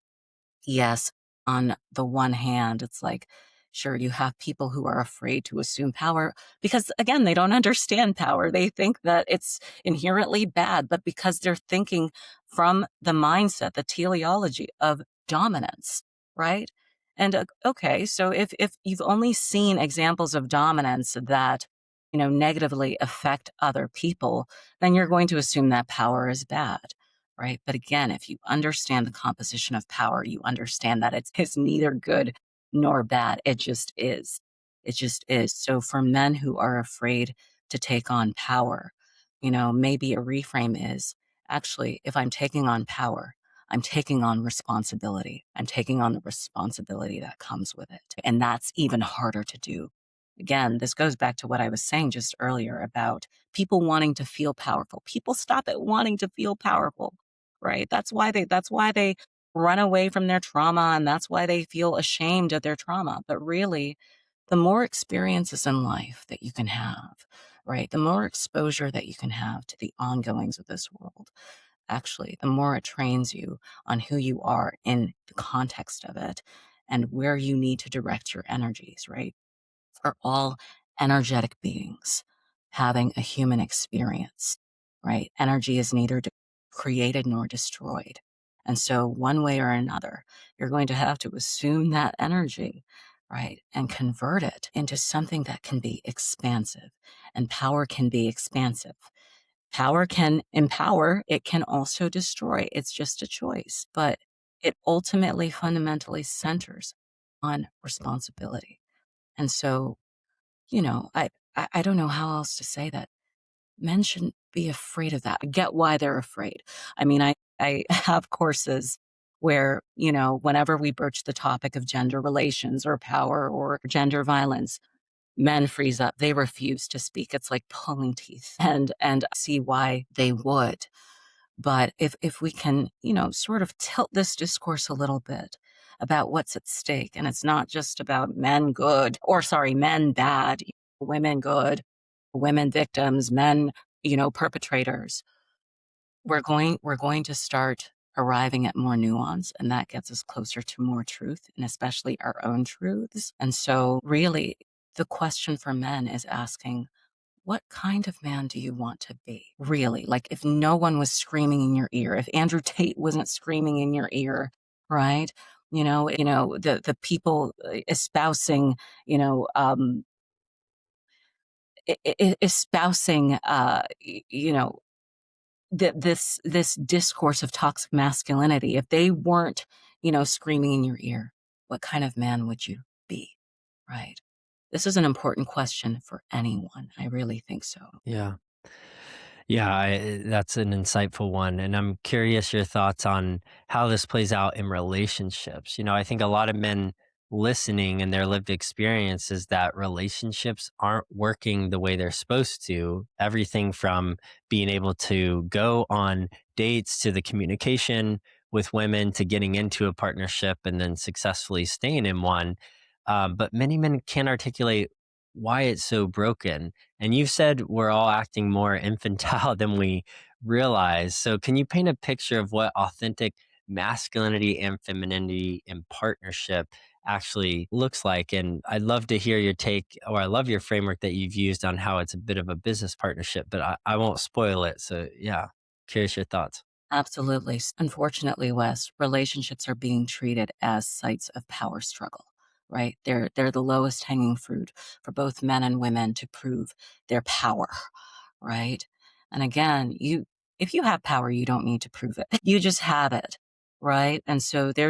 yes, on the one hand, it's like, sure, you have people who are afraid to assume power because, again, they don't understand power. They think that it's inherently bad, but because they're thinking from the mindset, the teleology of dominance, right? And okay, so if you've only seen examples of dominance that negatively affect other people, then you're going to assume that power is bad, right? But again, if you understand the composition of power, you understand that it's neither good nor bad. It just is. It just is. So for men who are afraid to take on power, maybe a reframe is actually, if I'm taking on power, I'm taking on responsibility. I'm taking on the responsibility that comes with it. And that's even harder to do. Again, this goes back to what I was saying just earlier about people wanting to feel powerful. People stop at wanting to feel powerful, right? That's why they run away from their trauma, and that's why they feel ashamed of their trauma. But really, the more experiences in life that you can have, right? The more exposure that you can have to the ongoings of this world, actually, the more it trains you on who you are in the context of it and where you need to direct your energies, right? Are all energetic beings having a human experience, right? Energy is neither created nor destroyed. And so, one way or another, you're going to have to assume that energy, right? And convert it into something that can be expansive. And power can be expansive. Power can empower, it can also destroy. It's just a choice. But it ultimately, fundamentally centers on responsibility. And so, I don't know how else to say that. Men shouldn't be afraid of that. I get why they're afraid. I mean, I have courses where, whenever we broach the topic of gender relations or power or gender violence, men freeze up. They refuse to speak. It's like pulling teeth. And I see why they would. But if we can, sort of tilt this discourse a little bit about what's at stake, and it's not just about men good, or sorry, men bad, women good, women victims, men, perpetrators, we're going to start arriving at more nuance, and that gets us closer to more truth, and especially our own truths. And so really the question for men is asking, what kind of man do you want to be? Really? Like if no one was screaming in your ear, if Andrew Tate wasn't screaming in your ear, right? The people espousing, espousing, this discourse of toxic masculinity, if they weren't, screaming in your ear, what kind of man would you be? Right? This is an important question for anyone. I really think so.
Yeah. Yeah, that's an insightful one. And I'm curious your thoughts on how this plays out in relationships. I think a lot of men listening and their lived experience is that relationships aren't working the way they're supposed to. Everything from being able to go on dates to the communication with women to getting into a partnership and then successfully staying in one. But many men can't articulate why it's so broken, and you've said we're all acting more infantile than we realize. So, can you paint a picture of what authentic masculinity and femininity in partnership actually looks like? And I'd love to hear your take, or I love your framework that you've used on how it's a bit of a business partnership, but I won't spoil it. So, yeah, curious your thoughts.
Absolutely. Unfortunately, Wes, relationships are being treated as sites of power struggle, right? They're the lowest hanging fruit for both men and women to prove their power, right? And again, if you have power, you don't need to prove it. You just have it, right? And so the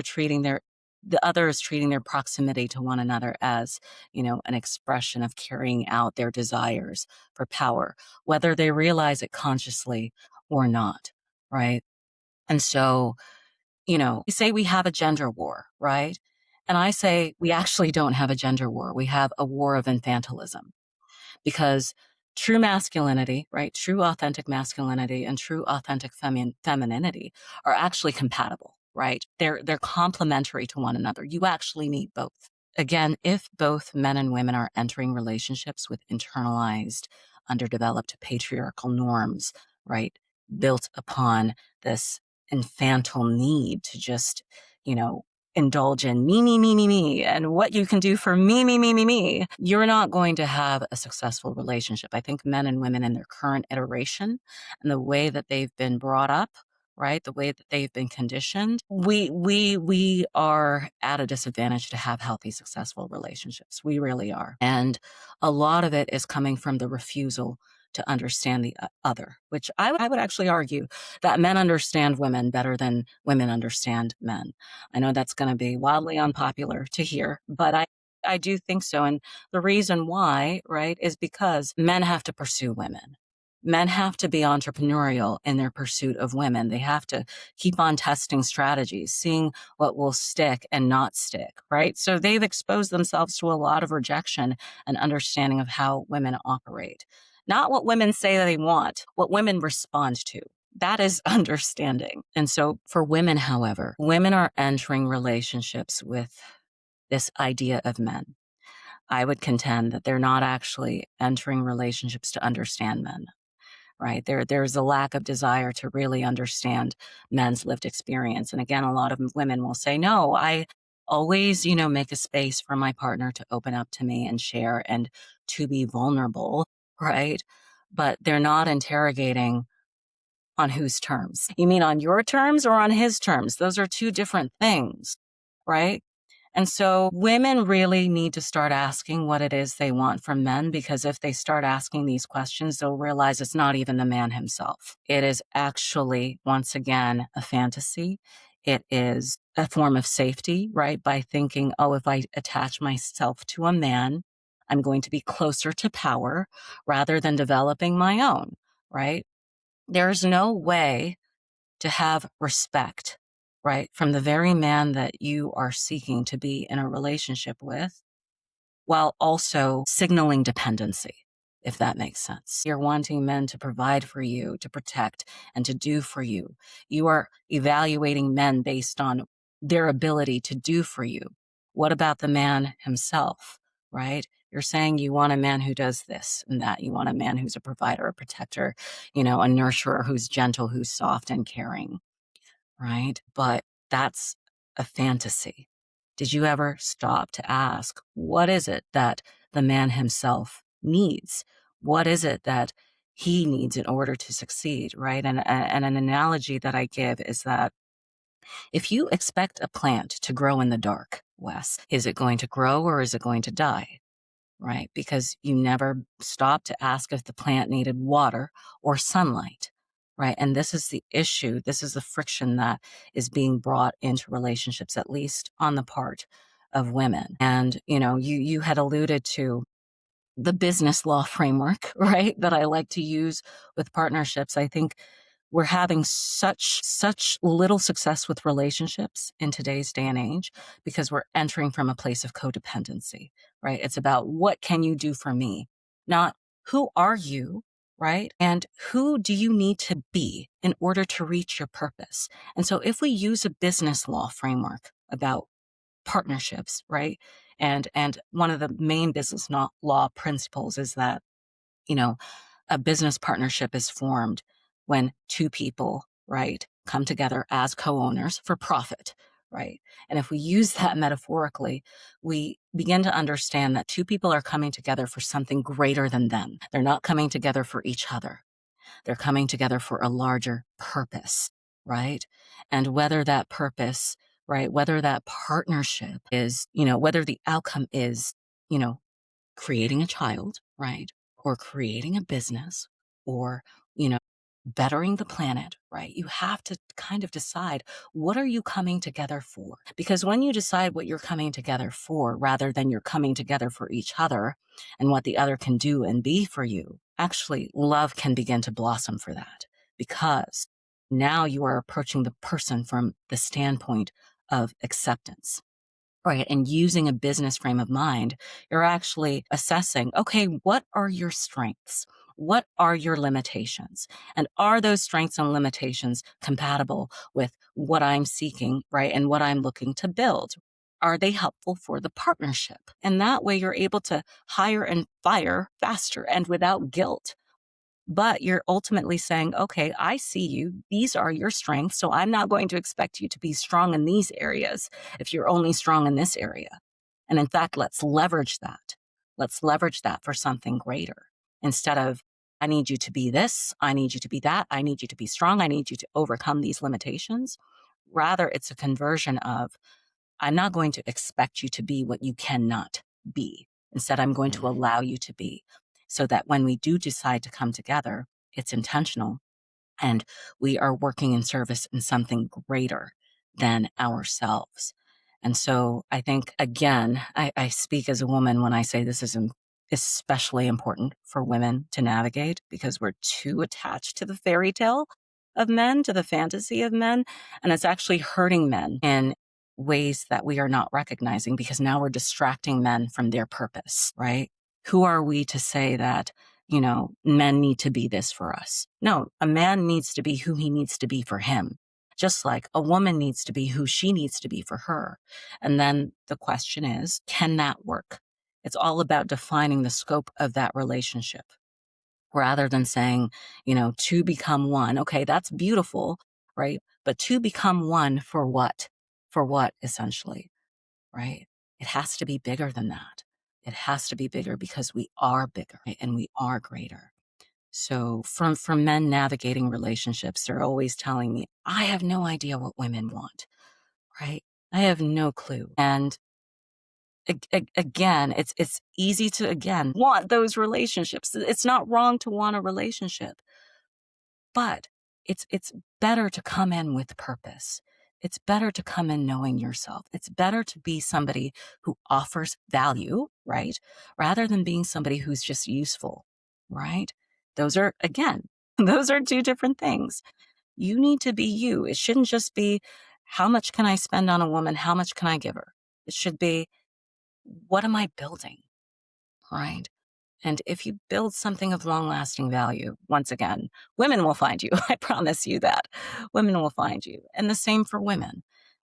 other is treating their proximity to one another as, an expression of carrying out their desires for power, whether they realize it consciously or not, right? And so, we say we have a gender war, right? And I say we actually don't have a gender war. We have a war of infantilism, because true masculinity, right? True authentic masculinity and true authentic femininity are actually compatible, right? They're complementary to one another. You actually need both. Again, if both men and women are entering relationships with internalized, underdeveloped patriarchal norms, right, built upon this infantile need to just, you know, indulge in me, and what you can do for me, you're not going to have a successful relationship. I think men and women in their current iteration and the way that they've been brought up, right, the way that they've been conditioned, we are at a disadvantage to have healthy, successful relationships. We really are. And a lot of it is coming from the refusal to understand the other, which I would actually argue that men understand women better than women understand men. I know that's going to be wildly unpopular to hear, but I do think so. And the reason why, right, is because men have to pursue women. Men have to be entrepreneurial in their pursuit of women. They have to keep on testing strategies, seeing what will stick and not stick, right? So they've exposed themselves to a lot of rejection and understanding of how women operate. Not what women say they want, what women respond to. That is understanding. And so for women, however, women are entering relationships with this idea of men. I would contend that they're not actually entering relationships to understand men, right? There's a lack of desire to really understand men's lived experience. And again, a lot of women will say, no, I always, make a space for my partner to open up to me and share and to be vulnerable, right? But they're not interrogating on whose terms. You mean on your terms or on his terms? Those are two different things, right? And so women really need to start asking what it is they want from men, because if they start asking these questions, they'll realize it's not even the man himself. It is actually, once again, a fantasy. It is a form of safety, right? By thinking, oh, if I attach myself to a man, I'm going to be closer to power rather than developing my own, right? There's no way to have respect, right, from the very man that you are seeking to be in a relationship with, while also signaling dependency, if that makes sense. You're wanting men to provide for you, to protect, and to do for you. You are evaluating men based on their ability to do for you. What about the man himself, right? You're saying you want a man who does this and that. You want a man who's a provider, a protector, a nurturer, who's gentle, who's soft and caring, right? But that's a fantasy. Did you ever stop to ask, what is it that the man himself needs? What is it that he needs in order to succeed, right? And an analogy that I give is that if you expect a plant to grow in the dark, Wes, is it going to grow or is it going to die? Right? Because you never stopped to ask if the plant needed water or sunlight, right? And this is the issue. This is the friction that is being brought into relationships, at least on the part of women. And, you had alluded to the business law framework, right? That I like to use with partnerships. I think we're having such little success with relationships in today's day and age because we're entering from a place of codependency, right? It's about what can you do for me, not who are you, right? And who do you need to be in order to reach your purpose? And so if we use a business law framework about partnerships, right? And one of the main business law principles is that, you know, a business partnership is formed when two people, right, come together as co-owners for profit, right? And if we use that metaphorically, we begin to understand that two people are coming together for something greater than them. They're not coming together for each other. They're coming together for a larger purpose, right? And whether that purpose, right, whether that partnership is, whether the outcome is, you know, creating a child, right? Or creating a business or, you know, bettering the planet, right? You have to kind of decide, what are you coming together for? Because when you decide what you're coming together for, rather than you're coming together for each other and what the other can do and be for you, actually love can begin to blossom for that, because now you are approaching the person from the standpoint of acceptance. Right. And using a business frame of mind, you're actually assessing, okay, what are your strengths? What are your limitations? And are those strengths and limitations compatible with what I'm seeking, right? And what I'm looking to build? Are they helpful for the partnership? And that way you're able to hire and fire faster and without guilt. But you're ultimately saying, okay, I see you. These are your strengths. So I'm not going to expect you to be strong in these areas if you're only strong in this area. And in fact, let's leverage that. Let's leverage that for something greater instead of, I need you to be this. I need you to be that. I need you to be strong. I need you to overcome these limitations. Rather, it's a conversion of, I'm not going to expect you to be what you cannot be. Instead, I'm going to
Mhm.
allow you to be, so that when we do decide to come together, it's intentional and we are working in service in something greater than ourselves. And so I think, again, I speak as a woman when I say this is especially important for women to navigate because we're too attached to the fairy tale of men, to the fantasy of men. And it's actually hurting men in ways that we are not recognizing because now we're distracting men from their purpose, right? Who are we to say that, men need to be this for us? No, a man needs to be who he needs to be for him, just like a woman needs to be who she needs to be for her. And then the question is, can that work? It's all about defining the scope of that relationship rather than saying, to become one. Okay, that's beautiful, right? But to become one for what? For what, essentially, right? It has to be bigger than that. It has to be bigger because we are bigger, right? And we are greater. So from men navigating relationships, they're always telling me, I have no idea what women want, right? I have no clue. And again, it's easy to, again, want those relationships. It's not wrong to want a relationship, but it's better to come in with purpose. It's better to come in knowing yourself. It's better to be somebody who offers value, right? Rather than being somebody who's just useful, right? Those are, again, those are two different things. You need to be you. It shouldn't just be, how much can I spend on a woman? How much can I give her? It should be, what am I building, right? And if you build something of long lasting value, once again, women will find you. I promise you that. Women will find you. And the same for women.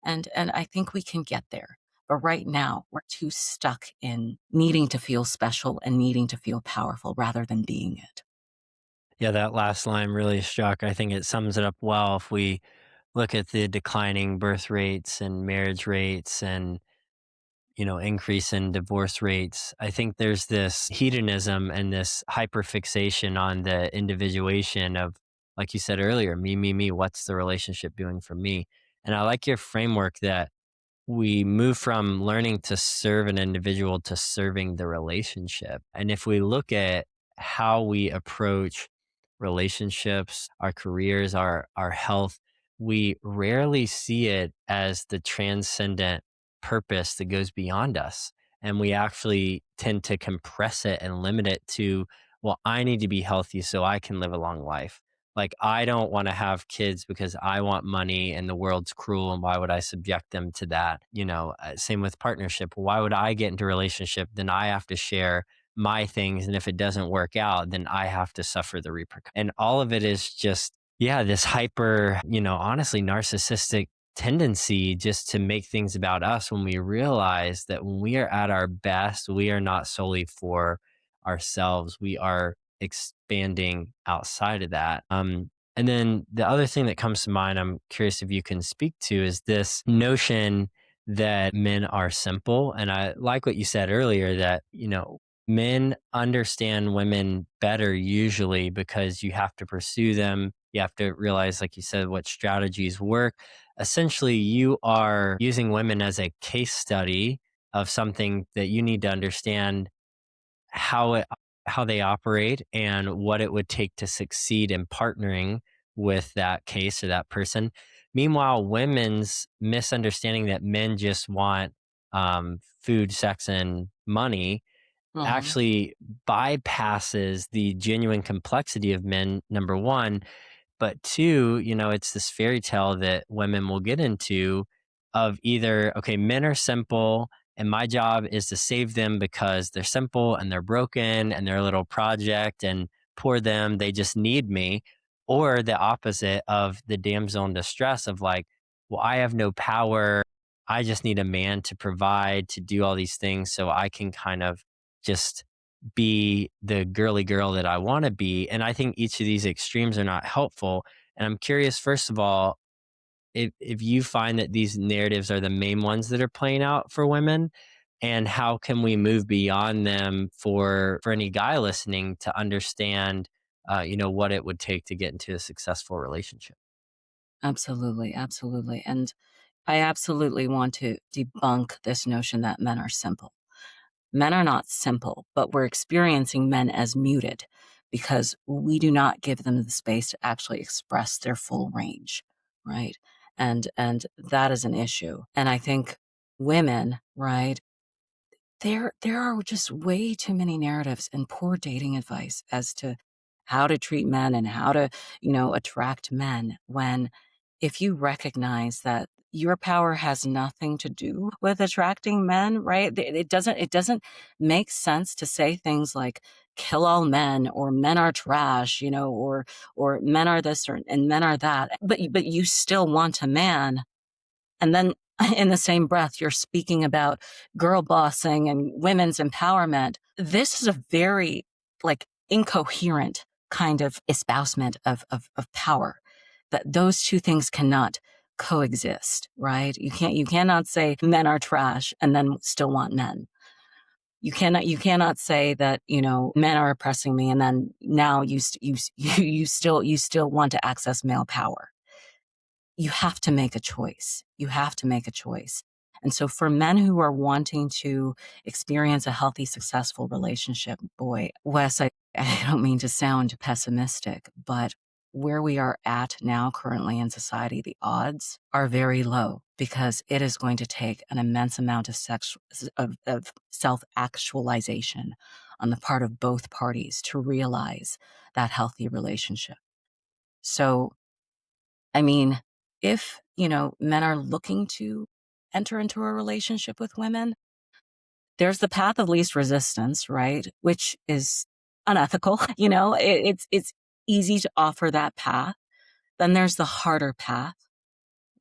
And I think we can get there. But right now, we're too stuck in needing to feel special and needing to feel powerful rather than being it.
Yeah, that last line really struck. I think it sums it up well if we look at the declining birth rates and marriage rates and increase in divorce rates. I think there's this hedonism and this hyperfixation on the individuation of, like you said earlier, me, what's the relationship doing for me? And I like your framework that we move from learning to serve an individual to serving the relationship. And if we look at how we approach relationships, our careers, our health, we rarely see it as the transcendent purpose that goes beyond us. And we actually tend to compress it and limit it to, well, I need to be healthy so I can live a long life. Like, I don't want to have kids because I want money and the world's cruel. And why would I subject them to that? Same with partnership. Why would I get into a relationship? Then I have to share my things. And if it doesn't work out, then I have to suffer the repercussions. And all of it is just, yeah, this hyper, honestly narcissistic tendency just to make things about us when we realize that when we are at our best, we are not solely for ourselves. We are expanding outside of that. And then the other thing that comes to mind, I'm curious if you can speak to, is this notion that men are simple. And I like what you said earlier that, men understand women better usually because you have to pursue them. You have to realize, like you said, what strategies work. Essentially, you are using women as a case study of something that you need to understand how it how they operate and what it would take to succeed in partnering with that case or that person. Meanwhile, women's misunderstanding that men just want food, sex, and money
Mhm.
actually bypasses the genuine complexity of men, number one. But two, it's this fairy tale that women will get into of either, okay, men are simple and my job is to save them because they're simple and they're broken and they're a little project and poor them, they just need me. Or the opposite of the damsel in distress of like, well, I have no power. I just need a man to provide, to do all these things so I can kind of just be the girly girl that I want to be. And I think each of these extremes are not helpful. And I'm curious, first of all, if you find that these narratives are the main ones that are playing out for women, and how can we move beyond them for any guy listening to understand, what it would take to get into a successful relationship.
Absolutely, absolutely. And I absolutely want to debunk this notion that men are simple. Men are not simple, but we're experiencing men as muted because we do not give them the space to actually express their full range, right? And that is an issue. And I think women, right? There are just way too many narratives and poor dating advice as to how to treat men and how to, attract men, when if you recognize that your power has nothing to do with attracting men, right? It doesn't make sense to say things like kill all men or men are trash, or men are this or and men are that. But you still want a man, and then in the same breath, you're speaking about girl bossing and women's empowerment. This is a very like incoherent kind of espousement of power, that those two things cannot coexist, right? You cannot say men are trash and then still want men. You cannot say that, men are oppressing me and then now you still want to access male power. You have to make a choice. You have to make a choice. And so for men who are wanting to experience a healthy, successful relationship, boy, Wes, I don't mean to sound pessimistic, but where we are at now currently in society, the odds are very low, because it is going to take an immense amount of self-actualization on the part of both parties to realize that healthy relationship. So I mean, if, men are looking to enter into a relationship with women, there's the path of least resistance, right? Which is unethical. It's easy to offer that path. Then there's the harder path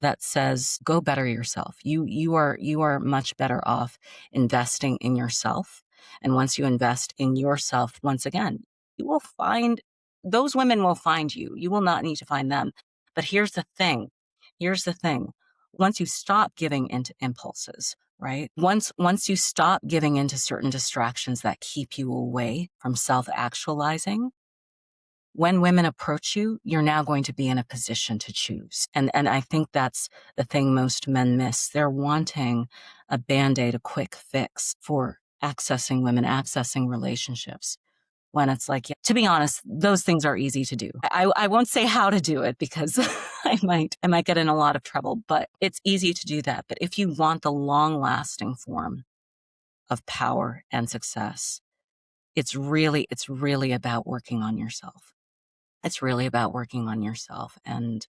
that says go better yourself. You are much better off investing in yourself. And once you invest in yourself, once again, you will find those women will find you. You will not need to find them. But here's the thing. Here's the thing. Once you stop giving into impulses, right? Once you stop giving into certain distractions that keep you away from self-actualizing, when women approach you, you're now going to be in a position to choose. And I think that's the thing most men miss. They're wanting a band-aid, a quick fix for accessing women, accessing relationships. When it's like, yeah, to be honest, those things are easy to do. I won't say how to do it because I might get in a lot of trouble, but it's easy to do that. But if you want the long-lasting form of power and success, it's really about working on yourself. It's really about working on yourself, and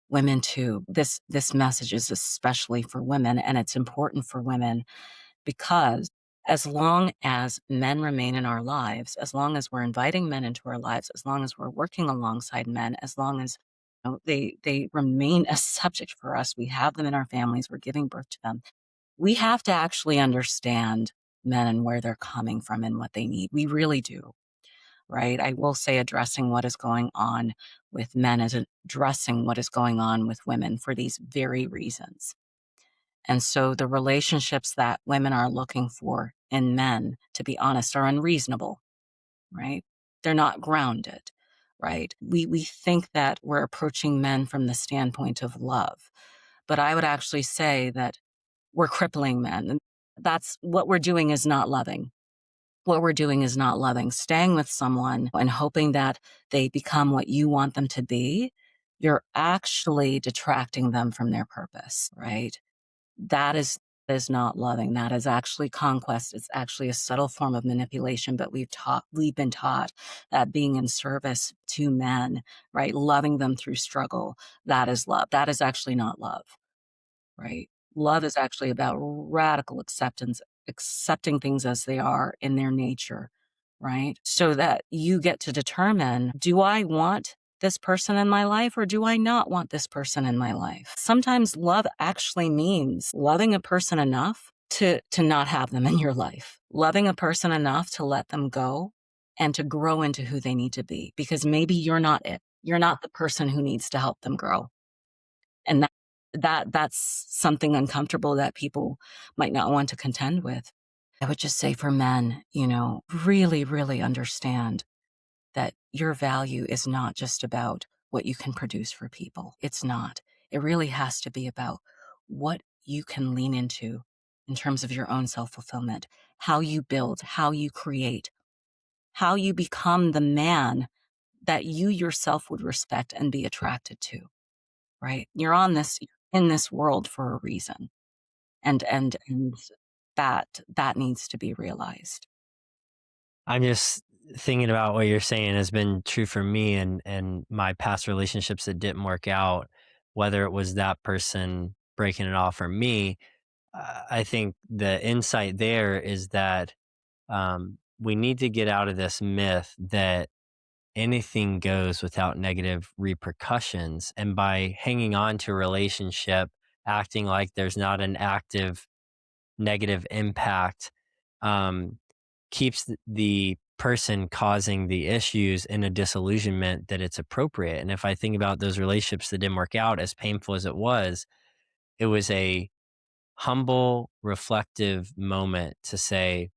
women too. This message is especially for women, and it's important for women because as long as men remain in our lives, as long as we're inviting men into our lives, as long as we're working alongside men, as long as they remain a subject for us, we have them in our families, we're giving birth to them. We have to actually understand men and where they're coming from and what they need. We really do, right? I will say addressing what is going on with men is addressing what is going on with women for these very reasons. And so the relationships that women are looking for in men, to be honest, are unreasonable, right? They're not grounded, right? We think that we're approaching men from the standpoint of love, but I would actually say that we're crippling men. And that's what we're doing is not loving. What we're doing is not loving. Staying with someone and hoping that they become what you want them to be, you're actually detracting them from their purpose, right? That is not loving. That is actually conquest. It's actually a subtle form of manipulation, but we've been taught that being in service to men, right? Loving them through struggle, that is love. That is actually not love, right? Love is actually about radical acceptance, accepting things as they are in their nature, right? So that you get to determine, do I want this person in my life or do I not want this person in my life? Sometimes love actually means loving a person enough to not have them in your life, loving a person enough to let them go and to grow into who they need to be, because maybe you're not it. You're not the person who needs to help them grow. And that's something uncomfortable that people might not want to contend with. I would just say for men, really, really understand that your value is not just about what you can produce for people. It's not. It really has to be about what you can lean into in terms of your own self-fulfillment, how you build, how you create, how you become the man that you yourself would respect and be attracted to, right? You're in this world for a reason. And that needs to be realized.
I'm just thinking about what you're saying has been true for me and my past relationships that didn't work out, whether it was that person breaking it off or me. I think the insight there is that we need to get out of this myth that anything goes without negative repercussions. And by hanging on to a relationship, acting like there's not an active negative impact, um, keeps the person causing the issues in a disillusionment that it's appropriate. And if I think about those relationships that didn't work out, as painful as it was a humble, reflective moment to say,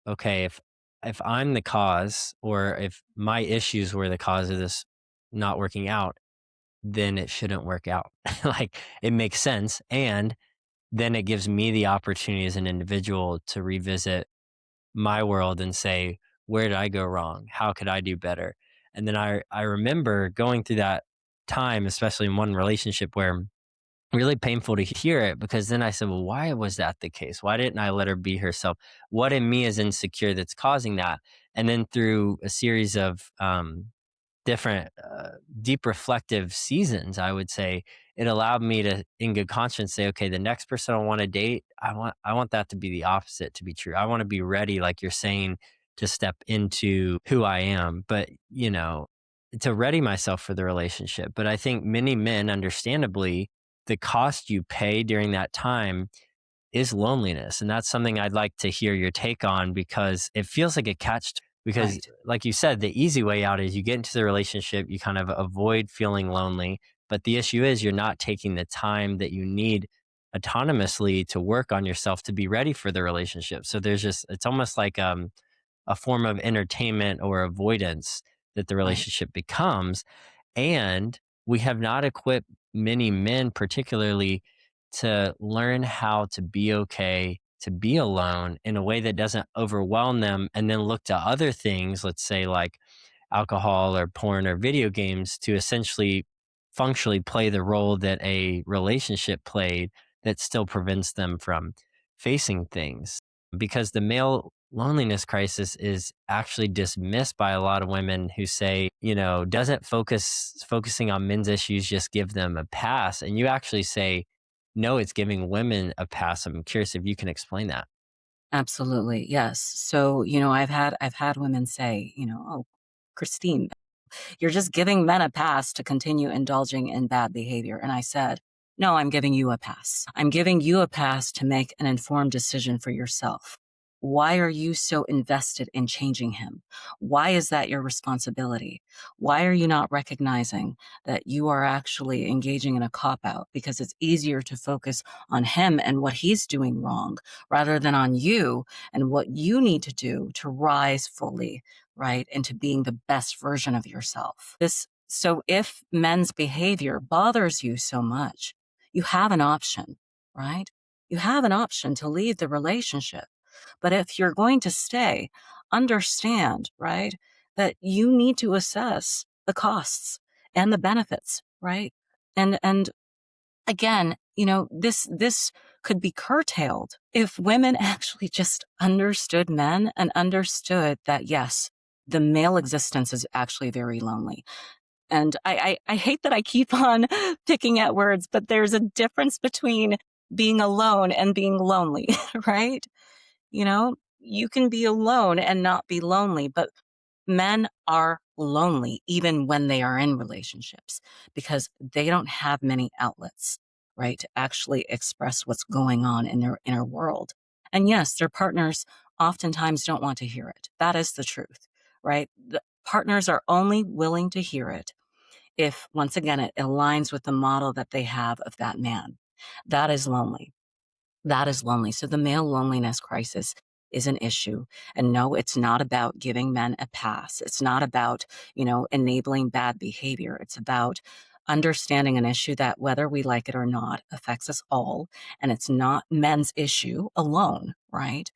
okay, if I'm the cause, or if my issues were the cause of this not working out, then it shouldn't work out. Like, it makes sense. And then it gives me the opportunity as an individual to revisit my world and say, where did I go wrong? How could I do better? And then I remember going through that time, especially in one relationship, where really painful to hear it, because then I said, well, why was that the case? Why didn't I let her be herself? What in me is insecure that's causing that? And then through a series of different deep reflective seasons, I would say, it allowed me to, in good conscience, say, okay, the next person I want to date, I want that to be the opposite to be true. I want to be ready, like you're saying, to step into who I am, but to ready myself for the relationship. But I think many men, understandably, the cost you pay during that time is loneliness. And that's something I'd like to hear your take on, because it feels like a catch. Because,
Right.
like you said, the easy way out is you get into the relationship, you kind of avoid feeling lonely. But the issue is you're not taking the time that you need autonomously to work on yourself to be ready for the relationship. So it's almost like a form of entertainment or avoidance that the
Right.
relationship becomes. And we have not equipped many men, particularly, to learn how to be okay, to be alone in a way that doesn't overwhelm them, and then look to other things, let's say like alcohol or porn or video games, to essentially functionally play the role that a relationship played, that still prevents them from facing things. Because the male loneliness crisis is actually dismissed by a lot of women who say, doesn't focusing on men's issues just give them a pass? And you actually say, no, it's giving women a pass. I'm curious if you can explain that.
Absolutely. Yes. So, I've had women say, "Oh, Christine, you're just giving men a pass to continue indulging in bad behavior." And I said, "No, I'm giving you a pass. I'm giving you a pass to make an informed decision for yourself. Why are you so invested in changing him? Why is that your responsibility? Why are you not recognizing that you are actually engaging in a cop out because it's easier to focus on him and what he's doing wrong rather than on you and what you need to do to rise fully, right, into being the best version of yourself?" So if men's behavior bothers you so much, you have an option, right? You have an option to leave the relationship. But if you're going to stay, understand, right, that you need to assess the costs and the benefits, right? And again, this could be curtailed if women actually just understood men and understood that, yes, the male existence is actually very lonely. And I hate that I keep on picking at words, but there's a difference between being alone and being lonely, right? You can be alone and not be lonely, but men are lonely even when they are in relationships because they don't have many outlets, right, to actually express what's going on in their inner world. And yes, their partners oftentimes don't want to hear it. That is the truth, right? The partners are only willing to hear it if, once again, it aligns with the model that they have of that man. That is lonely. That is lonely. So the male loneliness crisis is an issue. And no, it's not about giving men a pass. It's not about, enabling bad behavior. It's about understanding an issue that, whether we like it or not, affects us all. And it's not men's issue alone, right?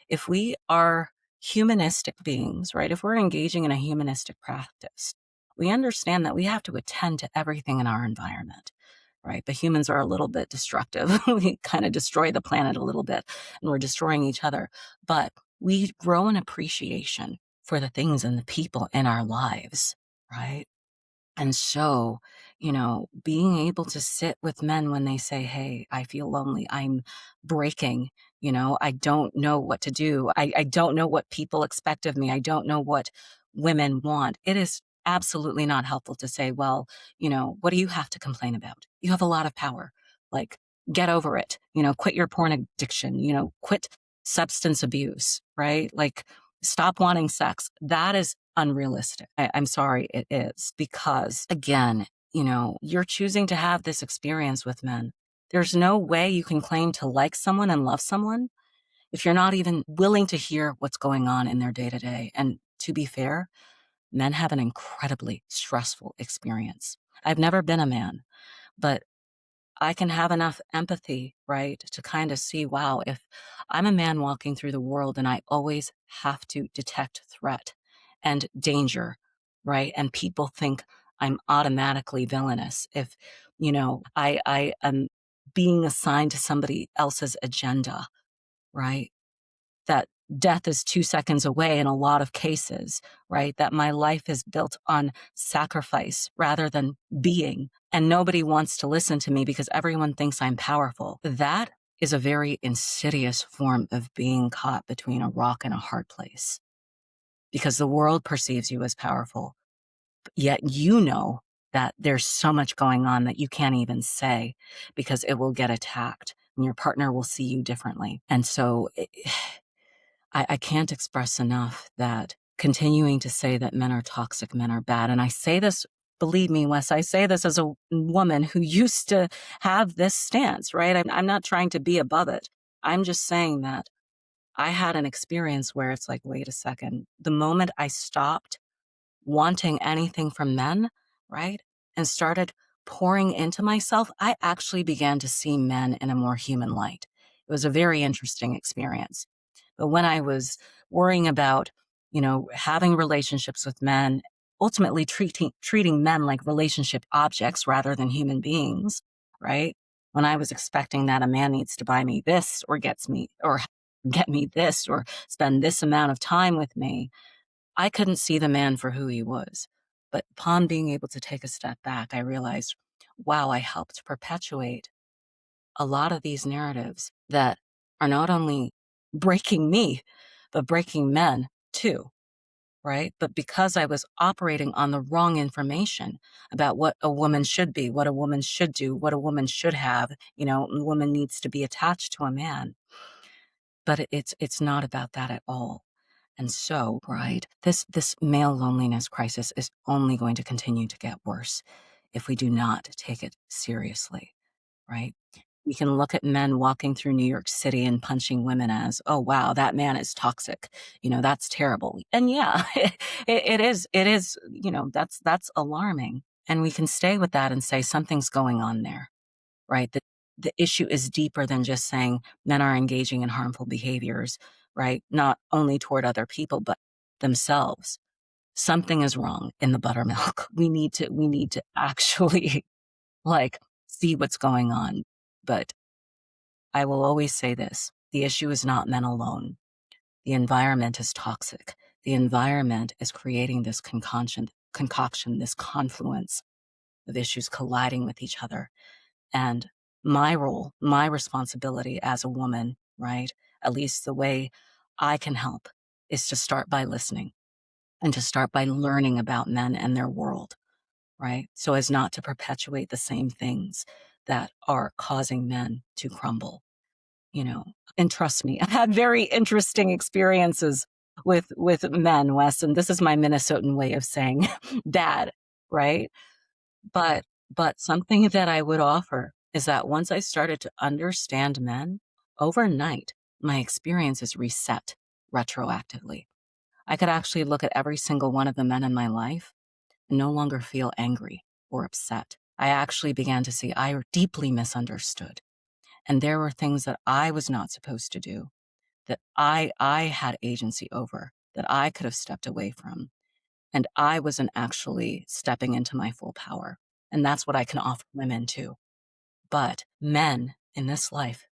If we are humanistic beings, right? If we're engaging in a humanistic practice, we understand that we have to attend to everything in our environment. right? The humans are a little bit destructive. We kind of destroy the planet a little bit and we're destroying each other. But we grow an appreciation for the things and the people in our lives, right? And so, being able to sit with men when they say, "Hey, I feel lonely. I'm breaking. I don't know what to do. I don't know what people expect of me. I don't know what women want." It is absolutely not helpful to say, "Well, what do you have to complain about? You have a lot of power. Like, get over it. Quit your porn addiction. Quit substance abuse, right? Like, stop wanting sex." That is unrealistic. I'm sorry, it is. Because again, you're choosing to have this experience with men. There's no way you can claim to like someone and love someone if you're not even willing to hear what's going on in their day to day. And to be fair, men have an incredibly stressful experience. I've never been a man, but I can have enough empathy, right, to kind of see, wow, if I'm a man walking through the world and I always have to detect threat and danger, right, and people think I'm automatically villainous if, I am being assigned to somebody else's agenda, right? That death is 2 seconds away in a lot of cases, right? That my life is built on sacrifice rather than being, and nobody wants to listen to me because everyone thinks I'm powerful. That is a very insidious form of being caught between a rock and a hard place because the world perceives you as powerful, yet that there's so much going on that you can't even say because it will get attacked and your partner will see you differently. And so I can't express enough that continuing to say that men are toxic, men are bad. And I say this, believe me, Wes, I say this as a woman who used to have this stance, right? I'm not trying to be above it. I'm just saying that I had an experience where it's like, wait a second. The moment I stopped wanting anything from men, right? And started pouring into myself, I actually began to see men in a more human light. It was a very interesting experience. But when I was worrying about, having relationships with men, ultimately treating men like relationship objects rather than human beings, right? When I was expecting that a man needs to buy me this or get me this or spend this amount of time with me, I couldn't see the man for who he was. But upon being able to take a step back, I realized, wow, I helped perpetuate a lot of these narratives that are not only breaking me, but breaking men too, right? But because I was operating on the wrong information about what a woman should be, what a woman should do, what a woman should have, a woman needs to be attached to a man. But it's not about that at all. And so, right, this male loneliness crisis is only going to continue to get worse if we do not take it seriously, right? We can look at men walking through New York City and punching women as, "Oh, wow, that man is toxic. That's terrible." And yeah, it is, that's alarming. And we can stay with that and say something's going on there, right? The issue is deeper than just saying men are engaging in harmful behaviors, right? Not only toward other people, but themselves. Something is wrong in the buttermilk. We need to actually like see what's going on. But I will always say this, the issue is not men alone. The environment is toxic. The environment is creating this concoction, this confluence of issues colliding with each other. And my role, my responsibility as a woman, right? At least the way I can help is to start by listening and to start by learning about men and their world, right? So as not to perpetuate the same things that are causing men to crumble, you know. And trust me, I've had very interesting experiences with men, Wes, and this is my Minnesotan way of saying dad, right? But something that I would offer is that once I started to understand men, overnight, my experience is reset retroactively. I could actually look at every single one of the men in my life and no longer feel angry or upset. I actually began to see I deeply misunderstood. And there were things that I was not supposed to do, that I had agency over, that I could have stepped away from. And I wasn't actually stepping into my full power. And that's what I can offer women too. But men in this life,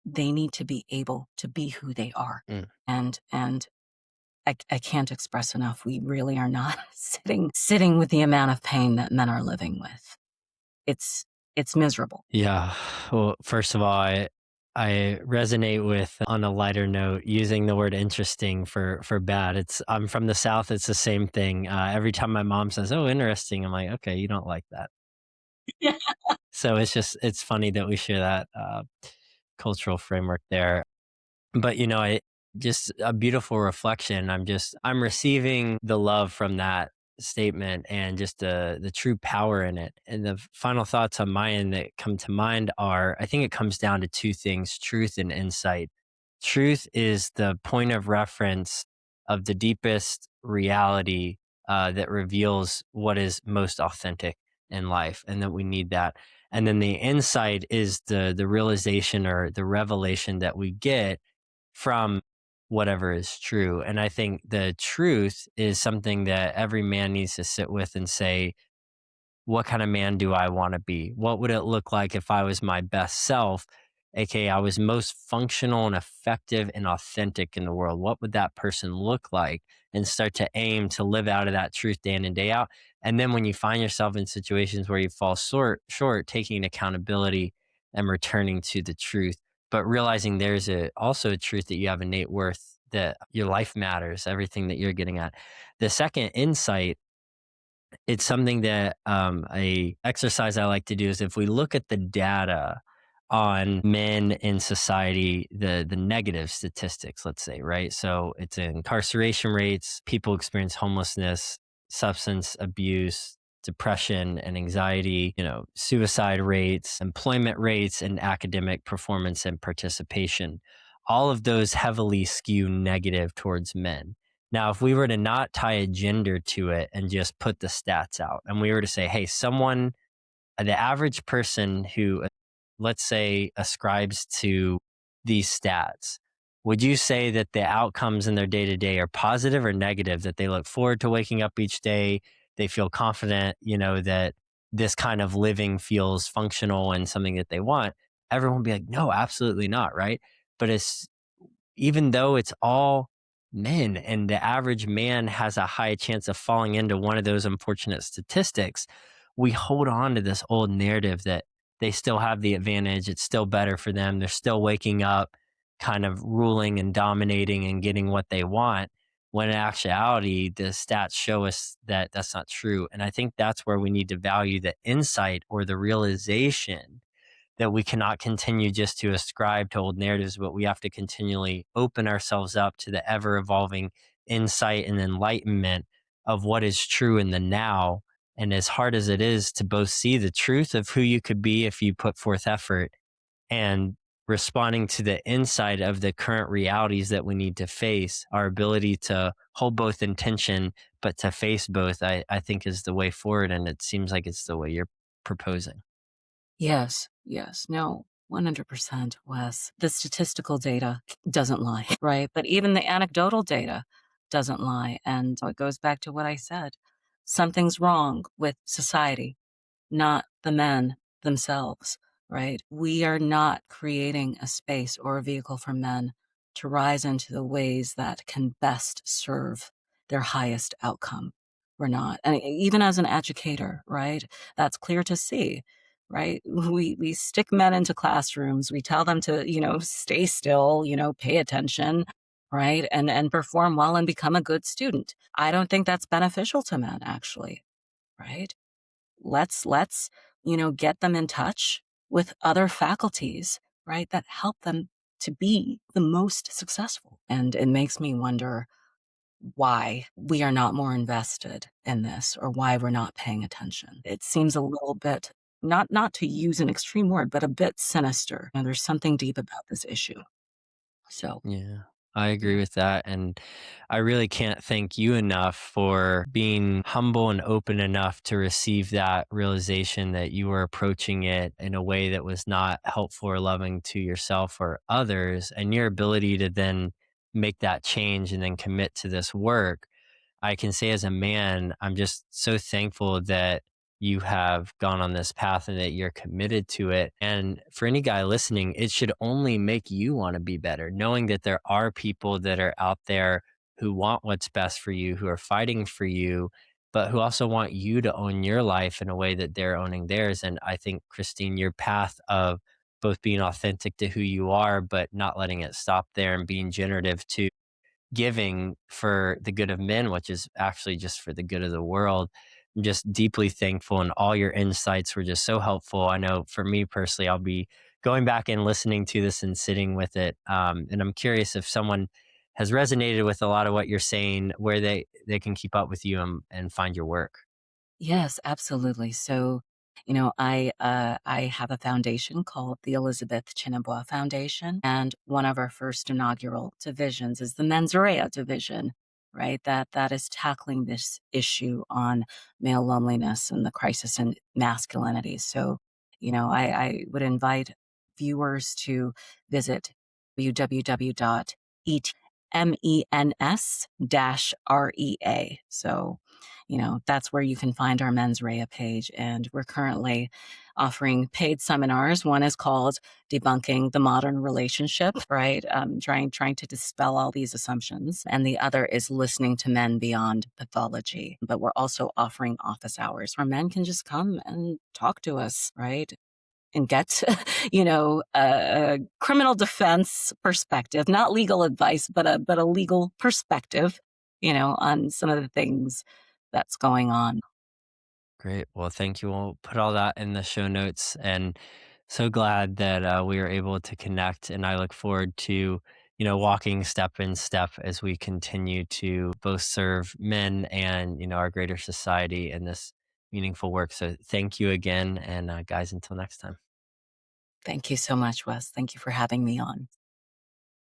they need to be able to be who they are.
Mm.
And I can't express enough. We really are not sitting with the amount of pain that men are living with. It's it's miserable.
Yeah. Well, first of all, I resonate with, on a lighter note, using the word interesting for bad. I'm from the South. It's the same thing. Every time my mom says, "Oh, interesting," I'm like, "Okay, you don't like that."
Yeah.
So it's funny that we share that cultural framework there. But I just a beautiful reflection. I'm receiving the love from that statement and just the true power in it. And the final thoughts on my end that come to mind are, I think it comes down to two things: truth and insight. Truth is the point of reference of the deepest reality that reveals what is most authentic in life, and that we need that. And then the insight is the realization or the revelation that we get from whatever is true. And I think the truth is something that every man needs to sit with and say, what kind of man do I want to be? What would it look like if I was my best self? AKA, I was most functional and effective and authentic in the world. What would that person look like? And start to aim to live out of that truth day in and day out. And then when you find yourself in situations where you fall short, taking accountability and returning to the truth, but realizing there's also a truth that you have innate worth, that your life matters, everything that you're getting at. The second insight, it's something that a exercise I like to do is, if we look at the data on men in society, the negative statistics, let's say, right? So it's incarceration rates, people experience homelessness, substance abuse, depression and anxiety, suicide rates, employment rates, and academic performance and participation. All of those heavily skew negative towards men. Now, if we were to not tie a gender to it and just put the stats out, and we were to say, hey, the average person who, let's say, ascribes to these stats, would you say that the outcomes in their day to day are positive or negative? That they look forward to waking up each day, they feel confident, that this kind of living feels functional and something that they want? Everyone would be like, no, absolutely not, right? But it's even though it's all men and the average man has a high chance of falling into one of those unfortunate statistics, we hold on to this old narrative that they still have the advantage. It's still better for them. They're still waking up, kind of ruling and dominating and getting what they want. When in actuality, the stats show us that that's not true. And I think that's where we need to value the insight or the realization that we cannot continue just to ascribe to old narratives, but we have to continually open ourselves up to the ever evolving insight and enlightenment of what is true in the now. And as hard as it is to both see the truth of who you could be if you put forth effort, and responding to the insight of the current realities that we need to face, our ability to hold both intention, but to face both, I think is the way forward. And it seems like it's the way you're proposing.
Yes, yes. No, 100%, Wes. The statistical data doesn't lie, right? But even the anecdotal data doesn't lie. And so it goes back to what I said. Something's wrong with society, not the men themselves, right? We are not creating a space or a vehicle for men to rise into the ways that can best serve their highest outcome. We're not. And even as an educator, right? That's clear to see, right? We stick men into classrooms. We tell them to, stay still, pay attention, right? And perform well and become a good student. I don't think that's beneficial to men, actually, right? Let's get them in touch with other faculties, right, that help them to be the most successful. And it makes me wonder why we are not more invested in this, or why we're not paying attention. It seems a little bit, not to use an extreme word, but a bit sinister. There's something deep about this issue. So,
Yeah, I agree
yeah.
with that. And I really can't thank you enough for being humble and open enough to receive that realization that you were approaching it in a way that was not helpful or loving to yourself or others, and your ability to then make that change and then commit to this work. I can say as a man, I'm just so thankful that you have gone on this path and that you're committed to it. And for any guy listening, it should only make you want to be better, knowing that there are people that are out there who want what's best for you, who are fighting for you, but who also want you to own your life in a way that they're owning theirs. And I think, Christine, your path of both being authentic to who you are, but not letting it stop there and being generative to giving for the good of men, which is actually just for the good of the world. I'm just deeply thankful, and all your insights were just so helpful. I know for me personally, I'll be going back and listening to this and sitting with it. And I'm curious if someone has resonated with a lot of what you're saying, where they can keep up with you and find your work.
Yes, absolutely. So, I have a foundation called the Elizabeth Chinabuah Foundation, and one of our first inaugural divisions is the mens rea division, right? That is tackling this issue on male loneliness and the crisis in masculinity. So, I would invite viewers to visit www.etmens-rea. So, that's where you can find our mens rea page. And we're currently offering paid seminars. One is called Debunking the Modern Relationship, right? Trying to dispel all these assumptions. And the other is Listening to Men Beyond Pathology. But we're also offering office hours where men can just come and talk to us, right? And get, a criminal defense perspective, not legal advice, but a legal perspective, on some of the things that's going on.
Great. Well, thank you. We'll put all that in the show notes, and so glad that we were able to connect. And I look forward to, walking step in step as we continue to both serve men and, our greater society in this meaningful work. So thank you again. And guys, until next time.
Thank you so much, Wes. Thank you for having me on.